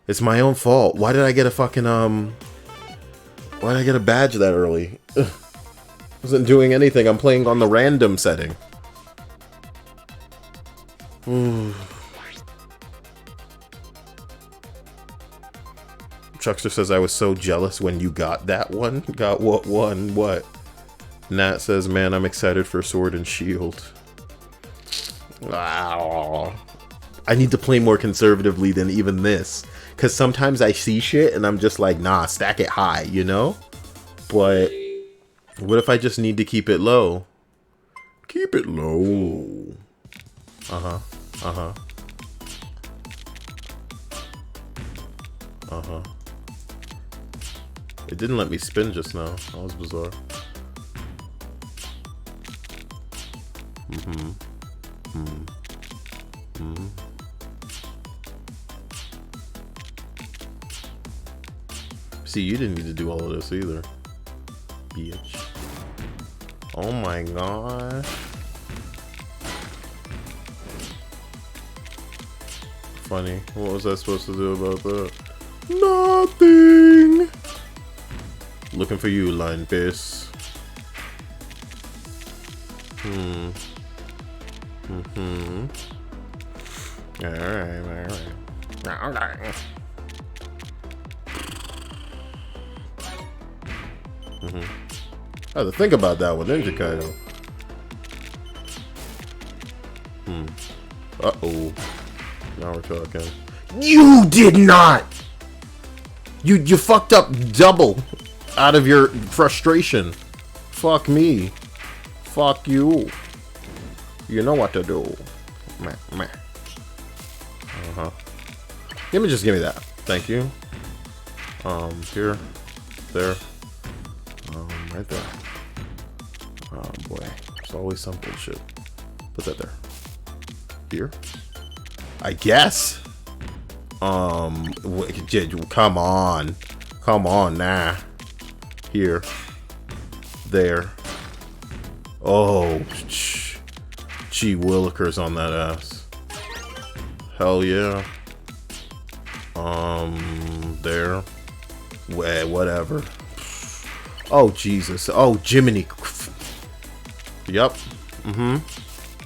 It's my own fault. Why did I get a fucking, why did I get a badge that early? Ugh. Wasn't doing anything. I'm playing on the random setting. Chuckster says I was so jealous when you got that one. Got what one? What? Nat says, man, I'm excited for Sword and Shield. Wow. I need to play more conservatively than even this. Because sometimes I see shit and I'm just like, nah, stack it high, you know? But what if I just need to keep it low? Keep it low. Uh-huh. Uh-huh. Uh-huh. It didn't let me spin just now. That was bizarre. See, you didn't need to do all of this either. Bitch. Oh my gosh. Funny. What was I supposed to do about that? Nothing! Looking for you, line piece. Alright. I had to think about that one, didn't you, Cyael? Uh-oh. Now we're talking. You did not! You fucked up double out of your frustration. Fuck me. Fuck you. You know what to do. Meh. Uh-huh. Give me that. Thank you. Here. There. Right there. Oh boy. There's always something shit. Put that there. Here. I guess. Come on. Come on, nah. Here. There. Oh, gee willikers on that ass. Hell yeah. There. Whatever. Oh, Jesus. Oh, Jiminy. Yup.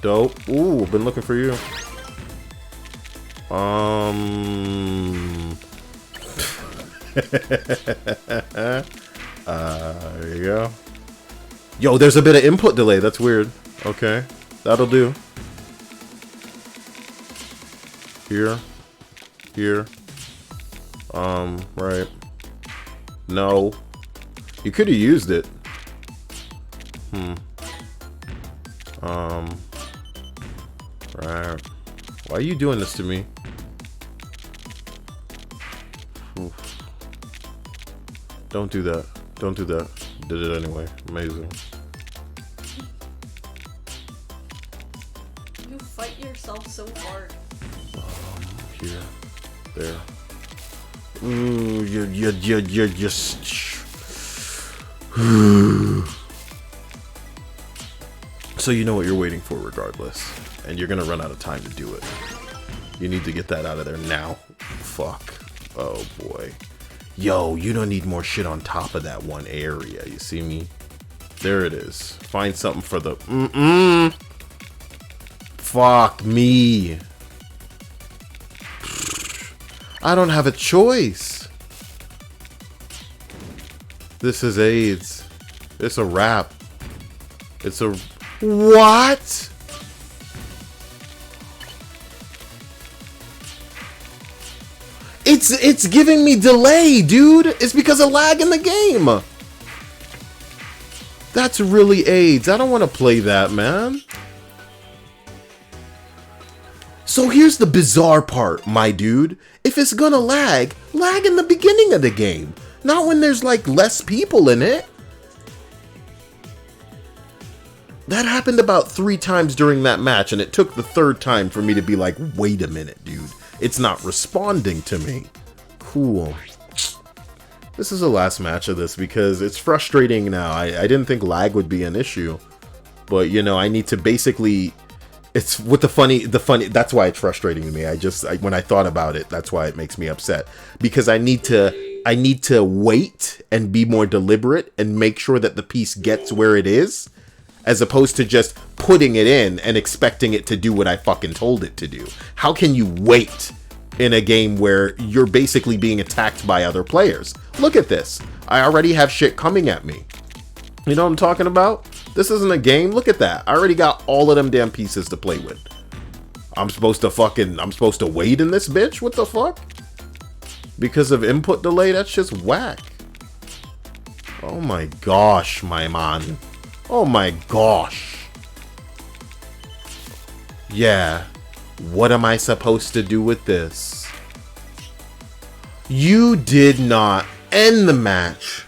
Dope. Ooh, been looking for you. There you go. Yo, there's a bit of input delay. That's weird. Okay. That'll do. Here. Here. Right. No. You could have used it. Right. Why are you doing this to me? Oof. Don't do that. Don't do that. Did it anyway. Amazing. You fight yourself myself so hard. Here. There. Ooh, you're just... So you know what you're waiting for regardless. And you're gonna run out of time to do it. You need to get that out of there now. Fuck. Oh boy. Yo, you don't need more shit on top of that one area. You see me? There it is. Find something for the... Fuck me. I don't have a choice. This is AIDS. It's a wrap. It's a... What? It's giving me delay, dude. It's because of lag in the game. That's really AIDS. I don't want to play that, man. So here's the bizarre part, my dude. If it's gonna lag in the beginning of the game. Not when there's like less people in it. That happened about 3 times during that match, and it took the 3rd time for me to be like, wait a minute, dude. It's not responding to me. Cool. This is the last match of this because it's frustrating now. I didn't think lag would be an issue. But, you know, I need to basically... It's with the funny, that's why it's frustrating to me. When I thought about it, that's why it makes me upset. Because I need to wait and be more deliberate and make sure that the piece gets where it is, as opposed to just putting it in and expecting it to do what I fucking told it to do. How can you wait in a game where you're basically being attacked by other players? Look at this. I already have shit coming at me. You know what I'm talking about? This isn't a game. Look at that. I already got all of them damn pieces to play with. I'm supposed to wait in this bitch? What the fuck? Because of input delay? That's just whack. Oh my gosh, my man. Oh my gosh. Yeah. What am I supposed to do with this? You did not end the match.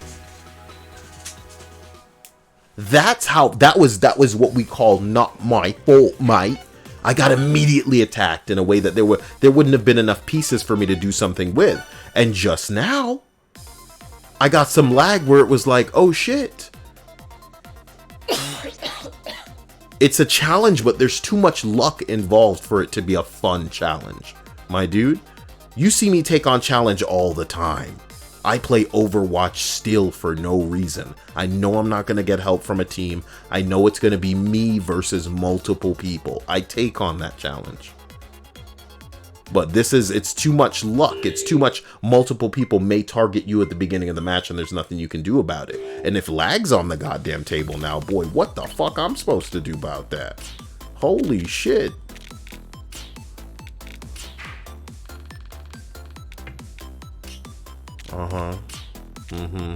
That's how, that was what we call not my fault, mate. I got immediately attacked in a way that there wouldn't have been enough pieces for me to do something with. And just now, I got some lag where it was like, oh shit. It's a challenge, but there's too much luck involved for it to be a fun challenge. My dude, you see me take on challenge all the time. I play Overwatch still for no reason. I know I'm not going to get help from a team. I know it's going to be me versus multiple people. I take on that challenge. But it's too much luck. It's too much. Multiple people may target you at the beginning of the match and there's nothing you can do about it. And if lag's on the goddamn table now, boy, what the fuck I'm supposed to do about that? Holy shit. Uh-huh. Mm-hmm.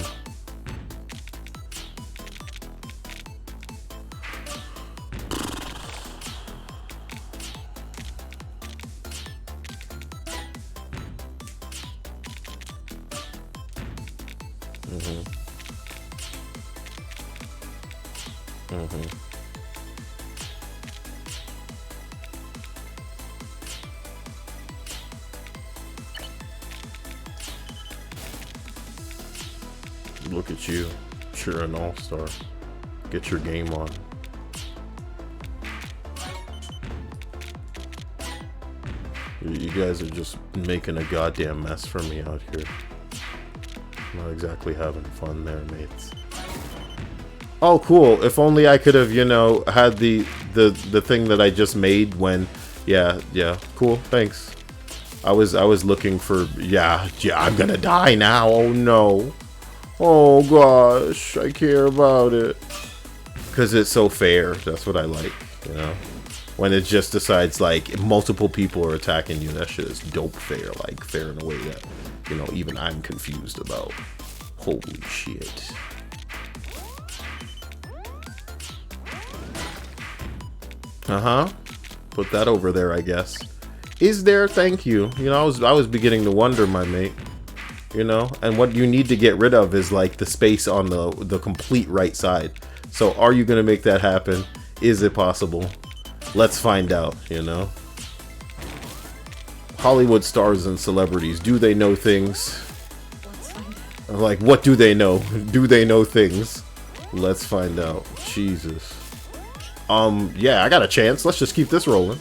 Mm-hmm. Mm-hmm. Look at you. You're an all-star. Get your game on. You guys are just making a goddamn mess for me out here. Not exactly having fun there, mates. Oh, cool. If only I could have, you know, had the thing that I just made when... Yeah, cool. Thanks. I was looking for... Yeah, I'm gonna die now. Oh, no. Oh gosh, I care about it. Because it's so fair. That's what I like, you know? When it just decides, like, multiple people are attacking you, that shit is dope fair. Like, fair in a way that, you know, even I'm confused about. Holy shit. Uh-huh. Put that over there, I guess. Is there? Thank you. You know, I was beginning to wonder, my mate. You know, and what you need to get rid of is like the space on the complete right side. So are you going to make that happen? Is it possible? Let's find out, you know. Hollywood stars and celebrities, do they know things? Let's find out. Like, what do they know? Do they know things? Let's find out. Jesus. Yeah, I got a chance. Let's just keep this rolling.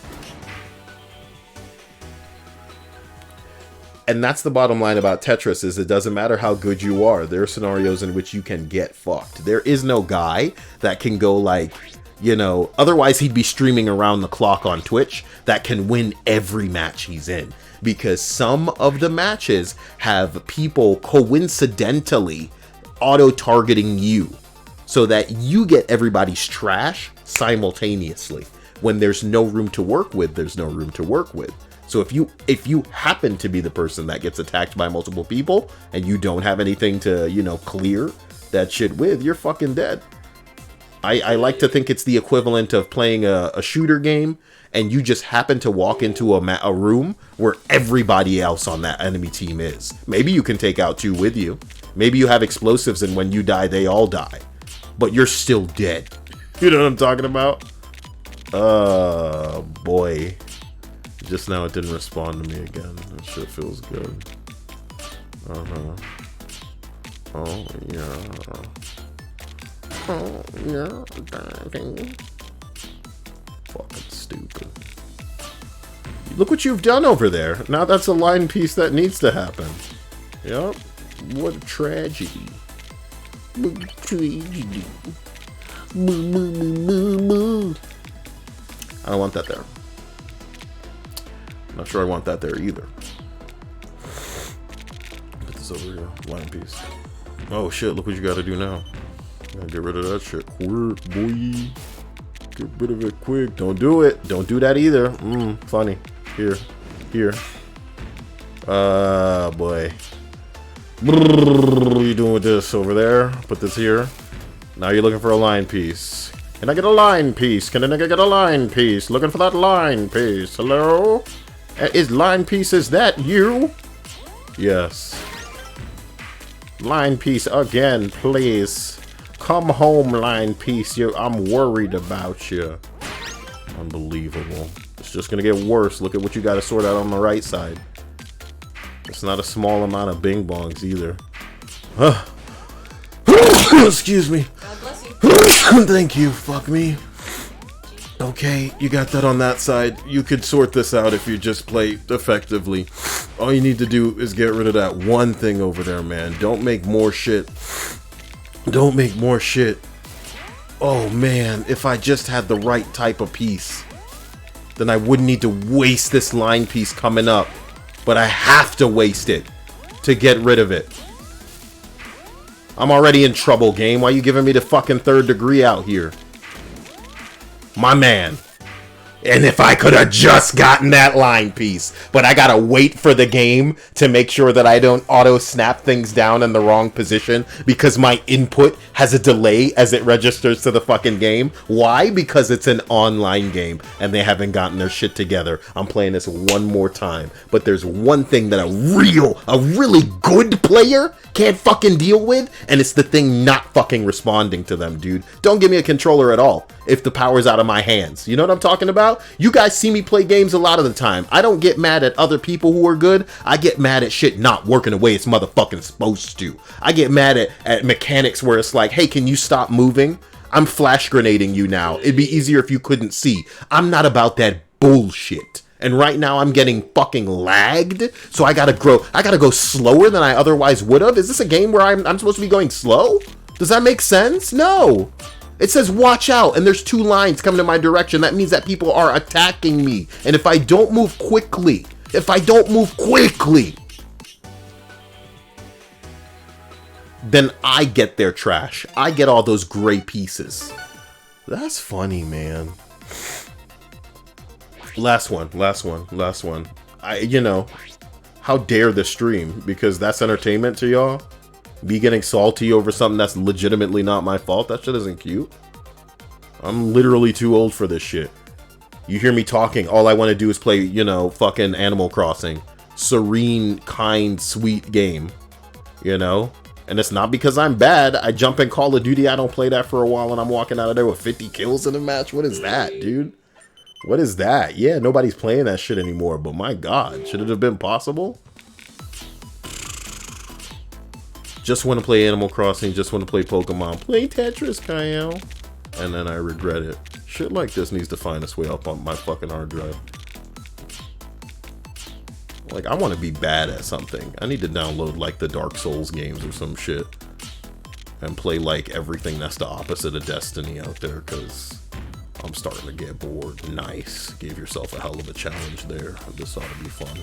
And that's the bottom line about Tetris, is it doesn't matter how good you are. There are scenarios in which you can get fucked. There is no guy that can go like, you know, otherwise he'd be streaming around the clock on Twitch, that can win every match he's in. Because some of the matches have people coincidentally auto-targeting you, so that you get everybody's trash simultaneously. When there's no room to work with, there's no room to work with. So if you happen to be the person that gets attacked by multiple people and you don't have anything to, you know, clear that shit with, you're fucking dead. I like to think it's the equivalent of playing a shooter game and you just happen to walk into a room where everybody else on that enemy team is. Maybe you can take out 2 with you. Maybe you have explosives and when you die, they all die. But you're still dead. You know what I'm talking about? Boy. Just now it didn't respond to me again. That shit feels good. Uh-huh. Oh, yeah. Oh, yeah, diving. Fucking stupid. Look what you've done over there. Now that's a line piece that needs to happen. Yep. What a tragedy. What a tragedy. Boo, boo, boo, boo, boo. I don't want that there. Not sure I want that there either. Put this over here. Line piece. Oh shit, look what you gotta do now. Gotta get rid of that shit quick, boy. Get rid of it quick. Don't do it. Don't do that either. Funny. Here. Here. Boy. What are you doing with this over there? Put this here. Now you're looking for a line piece. Can I get a line piece? Can a nigga get a line piece? Looking for that line piece. Hello? Is line piece, is that you? Yes. Line piece again, please. Come home, line piece. I'm worried about you. Unbelievable. It's just gonna get worse. Look at what you gotta sort out on the right side. It's not a small amount of bing bongs either. Excuse me. God bless you. Thank you. Fuck me. Okay, you got that on that side. You could sort this out if you just play effectively. All you need to do is get rid of that one thing over there, man. Don't make more shit. Don't make more shit. Oh, man. If I just had the right type of piece, then I wouldn't need to waste this line piece coming up. But I have to waste it to get rid of it. I'm already in trouble, game. Why are you giving me the fucking 3rd degree out here? My man. And if I could have just gotten that line piece, but I gotta wait for the game to make sure that I don't auto snap things down in the wrong position because my input has a delay as it registers to the fucking game. Why? Because it's an online game and they haven't gotten their shit together. I'm playing this one more time, but there's one thing that a really good player can't fucking deal with, and it's the thing not fucking responding to them, dude. Don't give me a controller at all if the power's out of my hands. You know what I'm talking about? You guys see me play games a lot of the time. I don't get mad at other people who are good. I get mad at shit not working the way it's motherfucking supposed to. I get mad at mechanics where it's like, hey, can you stop moving? I'm flash grenading you now. It'd be easier if you couldn't see. I'm not about that bullshit. And right now I'm getting fucking lagged, so I gotta go slower than I otherwise would have. Is this a game where I'm supposed to be going slow? Does that make sense? No. It says watch out, and there's 2 lines coming in my direction. That means that people are attacking me. And if I don't move quickly, then I get their trash. I get all those gray pieces. That's funny, man. Last one. You know, how dare the stream, because that's entertainment to y'all. Me getting salty over something that's legitimately not my fault. That shit isn't cute. I'm literally too old for this shit. You hear me talking, all I want to do is play, you know, fucking Animal Crossing. Serene, kind, sweet game. You know? And it's not because I'm bad. I jump in Call of Duty, I don't play that for a while, and I'm walking out of there with 50 kills in a match. What is that, dude? What is that? Yeah, nobody's playing that shit anymore, but my god, should it have been possible? Just want to play Animal Crossing, just want to play Pokemon. Play Tetris, Cyael. And then I regret it. Shit like this needs to find its way up on my fucking hard drive. Like, I want to be bad at something. I need to download, like, the Dark Souls games or some shit. And play, like, everything that's the opposite of Destiny out there, because I'm starting to get bored. Nice. Gave yourself a hell of a challenge there. This ought to be fun.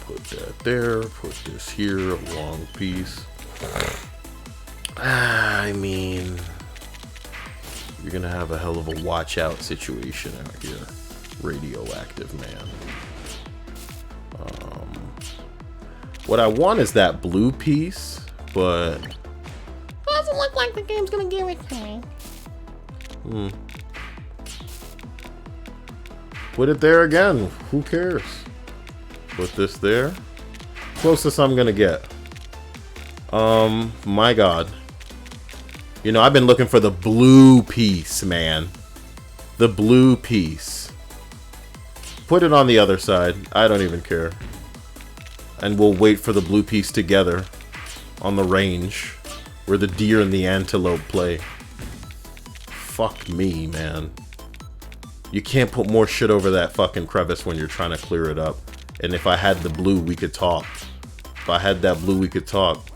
Put that there. Put this here. A long piece. I mean, you're going to have a hell of a watch out situation out here. Radioactive man. What I want is that blue piece, but Doesn't look like the game's gonna give it to me. Put it there again. Who cares? Put this there. Closest I'm gonna get. My god. You know, I've been looking for the blue piece, man. The blue piece. Put it on the other side. I don't even care. And we'll wait for the blue piece together on the range where the deer and the antelope play. Fuck me, man. You can't put more shit over that fucking crevice when you're trying to clear it up. And if I had the blue, we could talk. If I had that blue, we could talk.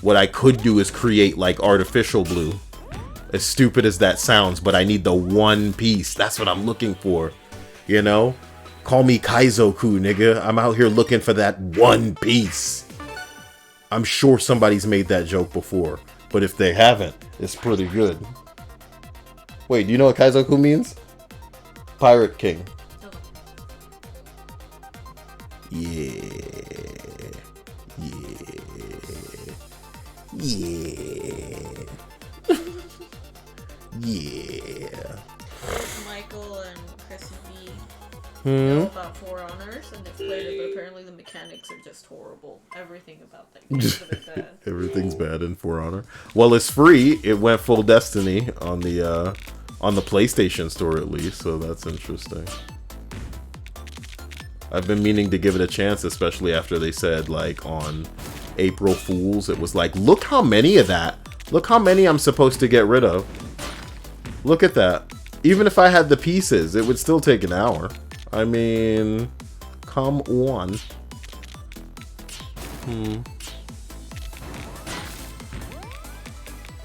What I could do is create, like, artificial blue. As stupid as that sounds, but I need the one piece. That's what I'm looking for. You know? Call me Kaizoku, nigga. I'm out here looking for that one piece. I'm sure somebody's made that joke before. But if they haven't, it's pretty good. Wait, do you know what Kaizoku means? Pirate King. Yeah. Yeah. Michael and Chrissy B know about For Honors and they've played it, but apparently the mechanics are just horrible. Everything about that game is a bit bad. Everything's bad in For Honor. Well, it's free. It went full Destiny on the PlayStation Store at least, so that's interesting. I've been meaning to give it a chance, especially after they said, like, on April Fools, it was like, look how many of that. Look how many I'm supposed to get rid of. Look at that. Even if I had the pieces, it would still take an hour. I mean, come on.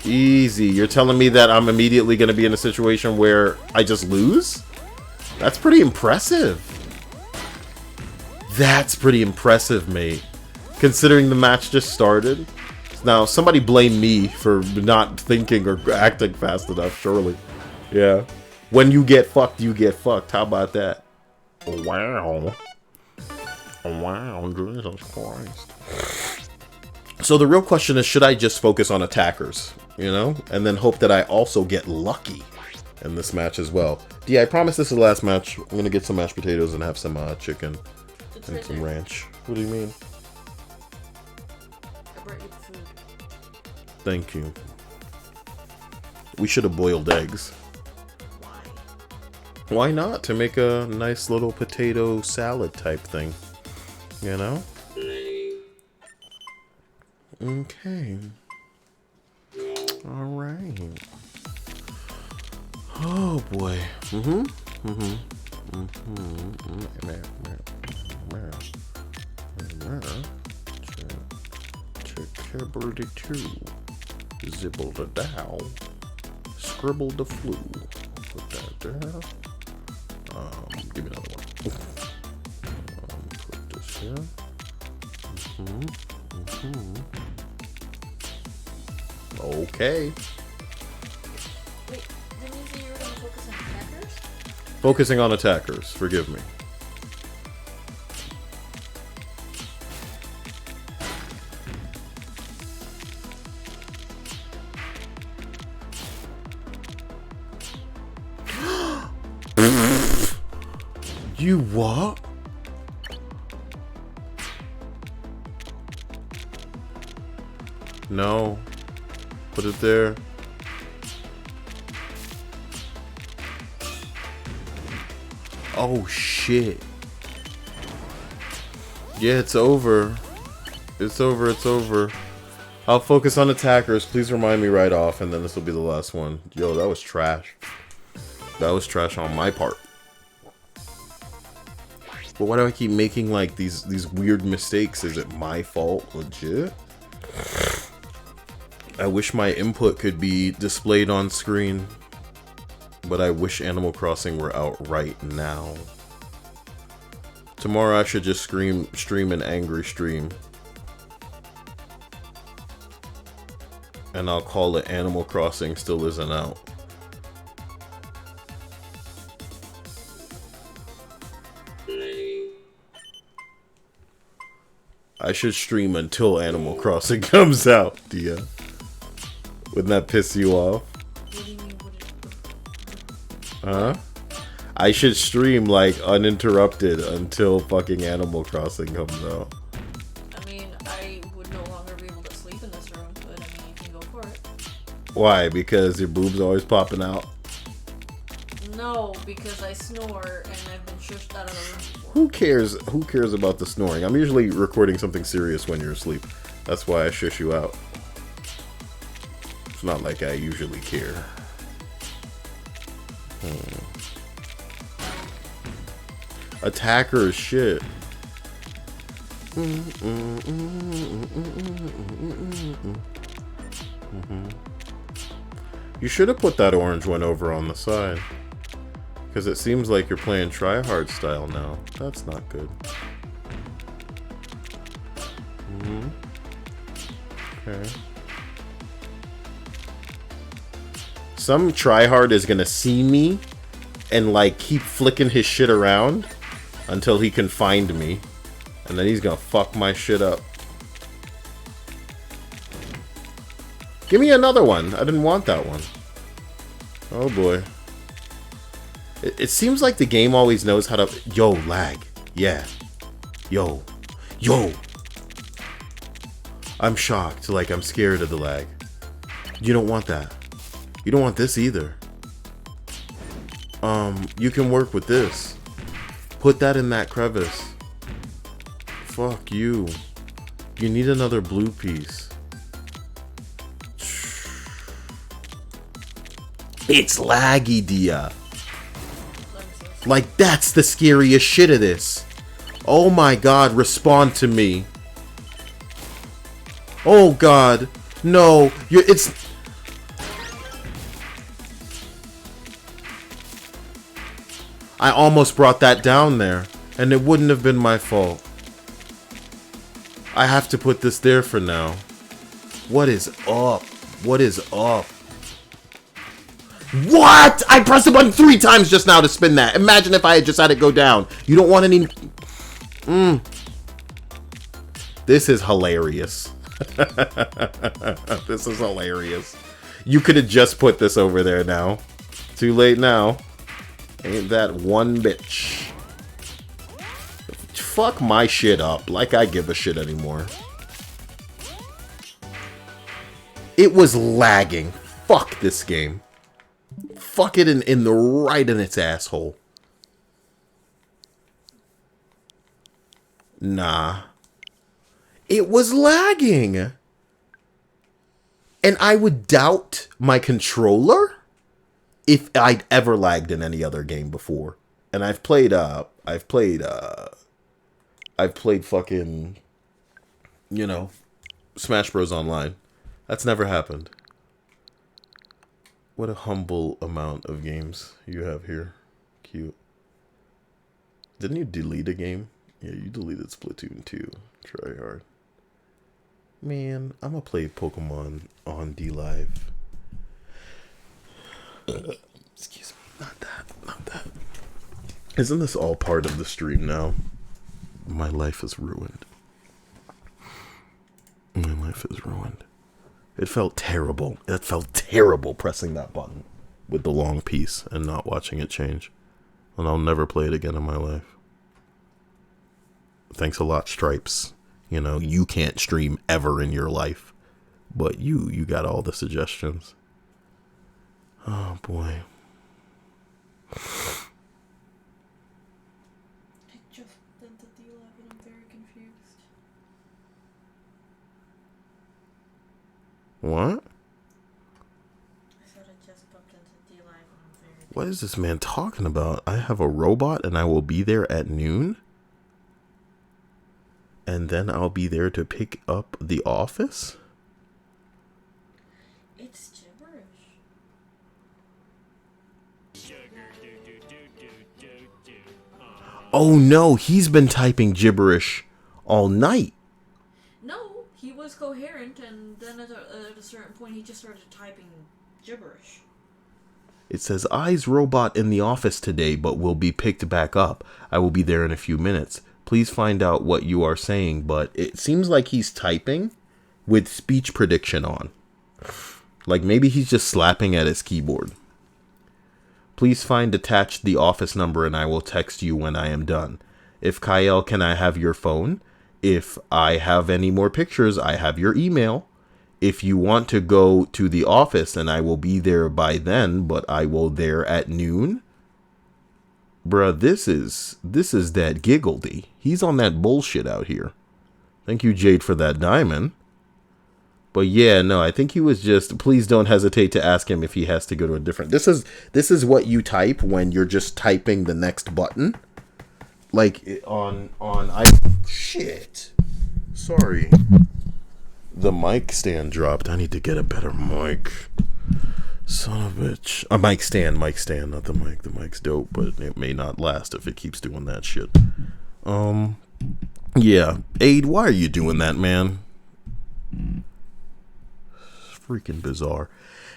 Easy. You're telling me that I'm immediately going to be in a situation where I just lose? That's pretty impressive. That's pretty impressive, mate. Considering the match just started. Now, somebody blame me for not thinking or acting fast enough, surely. Yeah. When you get fucked, you get fucked. How about that? Wow. Wow, Jesus Christ. So the real question is, should I just focus on attackers? You know? And then hope that I also get lucky in this match as well. Yeah, I promise this is the last match. I'm going to get some mashed potatoes and have some chicken and some ranch. What do you mean? I brought you the food. Thank you. We should have boiled eggs. Why? Why not? To make a nice little potato salad type thing. You know? Okay. Alright. Oh boy. Zibble the dow. Scribble the flu. Put that there. Give me another one. Put this here. Okay. Wait, didn't you say you were going to focus on attackers? Focusing on attackers. Forgive me. You what? No. Put it there. Oh shit. Yeah, it's over. It's over, it's over. I'll focus on attackers. Please remind me right off, and then this will be the last one. Yo, that was trash. That was trash on my part. But why do I keep making like these weird mistakes? Is it my fault? Legit? I wish my input could be displayed on screen. But I wish Animal Crossing were out right now. Tomorrow I should just stream an angry stream. And I'll call it Animal Crossing Still Isn't Out. I should stream until Animal Crossing comes out, Dia. Wouldn't that piss you off? Huh? I should stream like uninterrupted until fucking Animal Crossing comes out. I mean, I would no longer be able to sleep in this room, but I mean, you can go for it. Why? Because your boob's always popping out? No, because I snore and I've been shushed out of the room before. Who cares? Who cares about the snoring? I'm usually recording something serious when you're asleep. That's why I shush you out. It's not like I usually care. Attacker is shit. You should have put that orange one over on the side. Because it seems like you're playing try-hard style now. That's not good. Okay. Some tryhard is gonna see me and like keep flicking his shit around until he can find me. And then he's gonna fuck my shit up. Give me another one. I didn't want that one. Oh boy. It seems like the game always knows how to... Yo, lag. Yeah. Yo. Yo. I'm shocked. Like, I'm scared of the lag. You don't want that. You don't want this either. You can work with this. Put that in that crevice. Fuck you. You need another blue piece. It's laggy, Dia. Like, that's the scariest shit of this. Oh my god, respond to me. Oh god. No, it's... I almost brought that down there, and it wouldn't have been my fault. I have to put this there for now. What is up? What is up? What? I pressed the button 3 times just now to spin that. Imagine if I had just had it go down. You don't want any... This is hilarious. This is hilarious. You could have just put this over there now. Too late now. Ain't that one bitch. Fuck my shit up. Like I give a shit anymore. It was lagging. Fuck this game. Fuck it in the right in its asshole. Nah. It was lagging. And I would doubt my controller if I'd ever lagged in any other game before. And I've played fucking, you know, Smash Bros. Online. That's never happened. What a humble amount of games you have here. Cute. Didn't you delete a game? Yeah, you deleted Splatoon 2. Try hard. Man, I'm gonna play Pokemon on D-Live. Excuse me. Not that. Isn't this all part of the stream now? My life is ruined. My life is ruined. It felt terrible. It felt terrible pressing that button with the long piece and not watching it change. And I'll never play it again in my life. Thanks a lot, Stripes. You know, you can't stream ever in your life. But you got all the suggestions. Oh, boy. What? I said I just bumped into D-Live and I'm very... What is this man talking about? I have a robot and I will be there at noon? And then I'll be there to pick up the office? It's gibberish. Oh no, he's been typing gibberish all night. No, he was coherent, and then at a certain point he just started typing gibberish. It says, Eyes robot in the office today, but will be picked back up. I will be there in a few minutes. Please find out what you are saying, but it seems like he's typing with speech prediction on. Like maybe he's just slapping at his keyboard. Please find attached the office number and I will text you when I am done. If Cyael, can I have your phone? If I have any more pictures, I have your email. If you want to go to the office and I will be there by then, but I will there at noon. Bruh, this is that Giggledy. He's on that bullshit out here. Thank you, Jade, for that diamond. But yeah, no, I think he was just, please don't hesitate to ask him if he has to go to a different. This is what you type when you're just typing the next button. Like shit. Sorry. The mic stand dropped. I need to get a better mic. Son of a bitch. A mic stand, not the mic. The mic's dope, but it may not last if it keeps doing that shit. Yeah. Aid, why are you doing that, man? Freaking bizarre.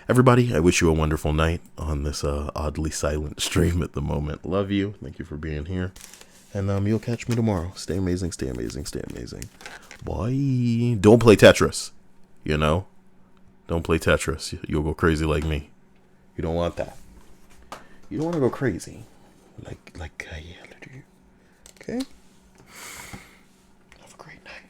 Everybody, I wish you a wonderful night on this oddly silent stream at the moment. Love you. Thank you for being here. And you'll catch me tomorrow. Stay amazing, stay amazing, stay amazing. Bye. Don't play Tetris. You know? Don't play Tetris. You'll go crazy like me. You don't want that. You don't want to go crazy. Like Cyael do. Okay? Have a great night.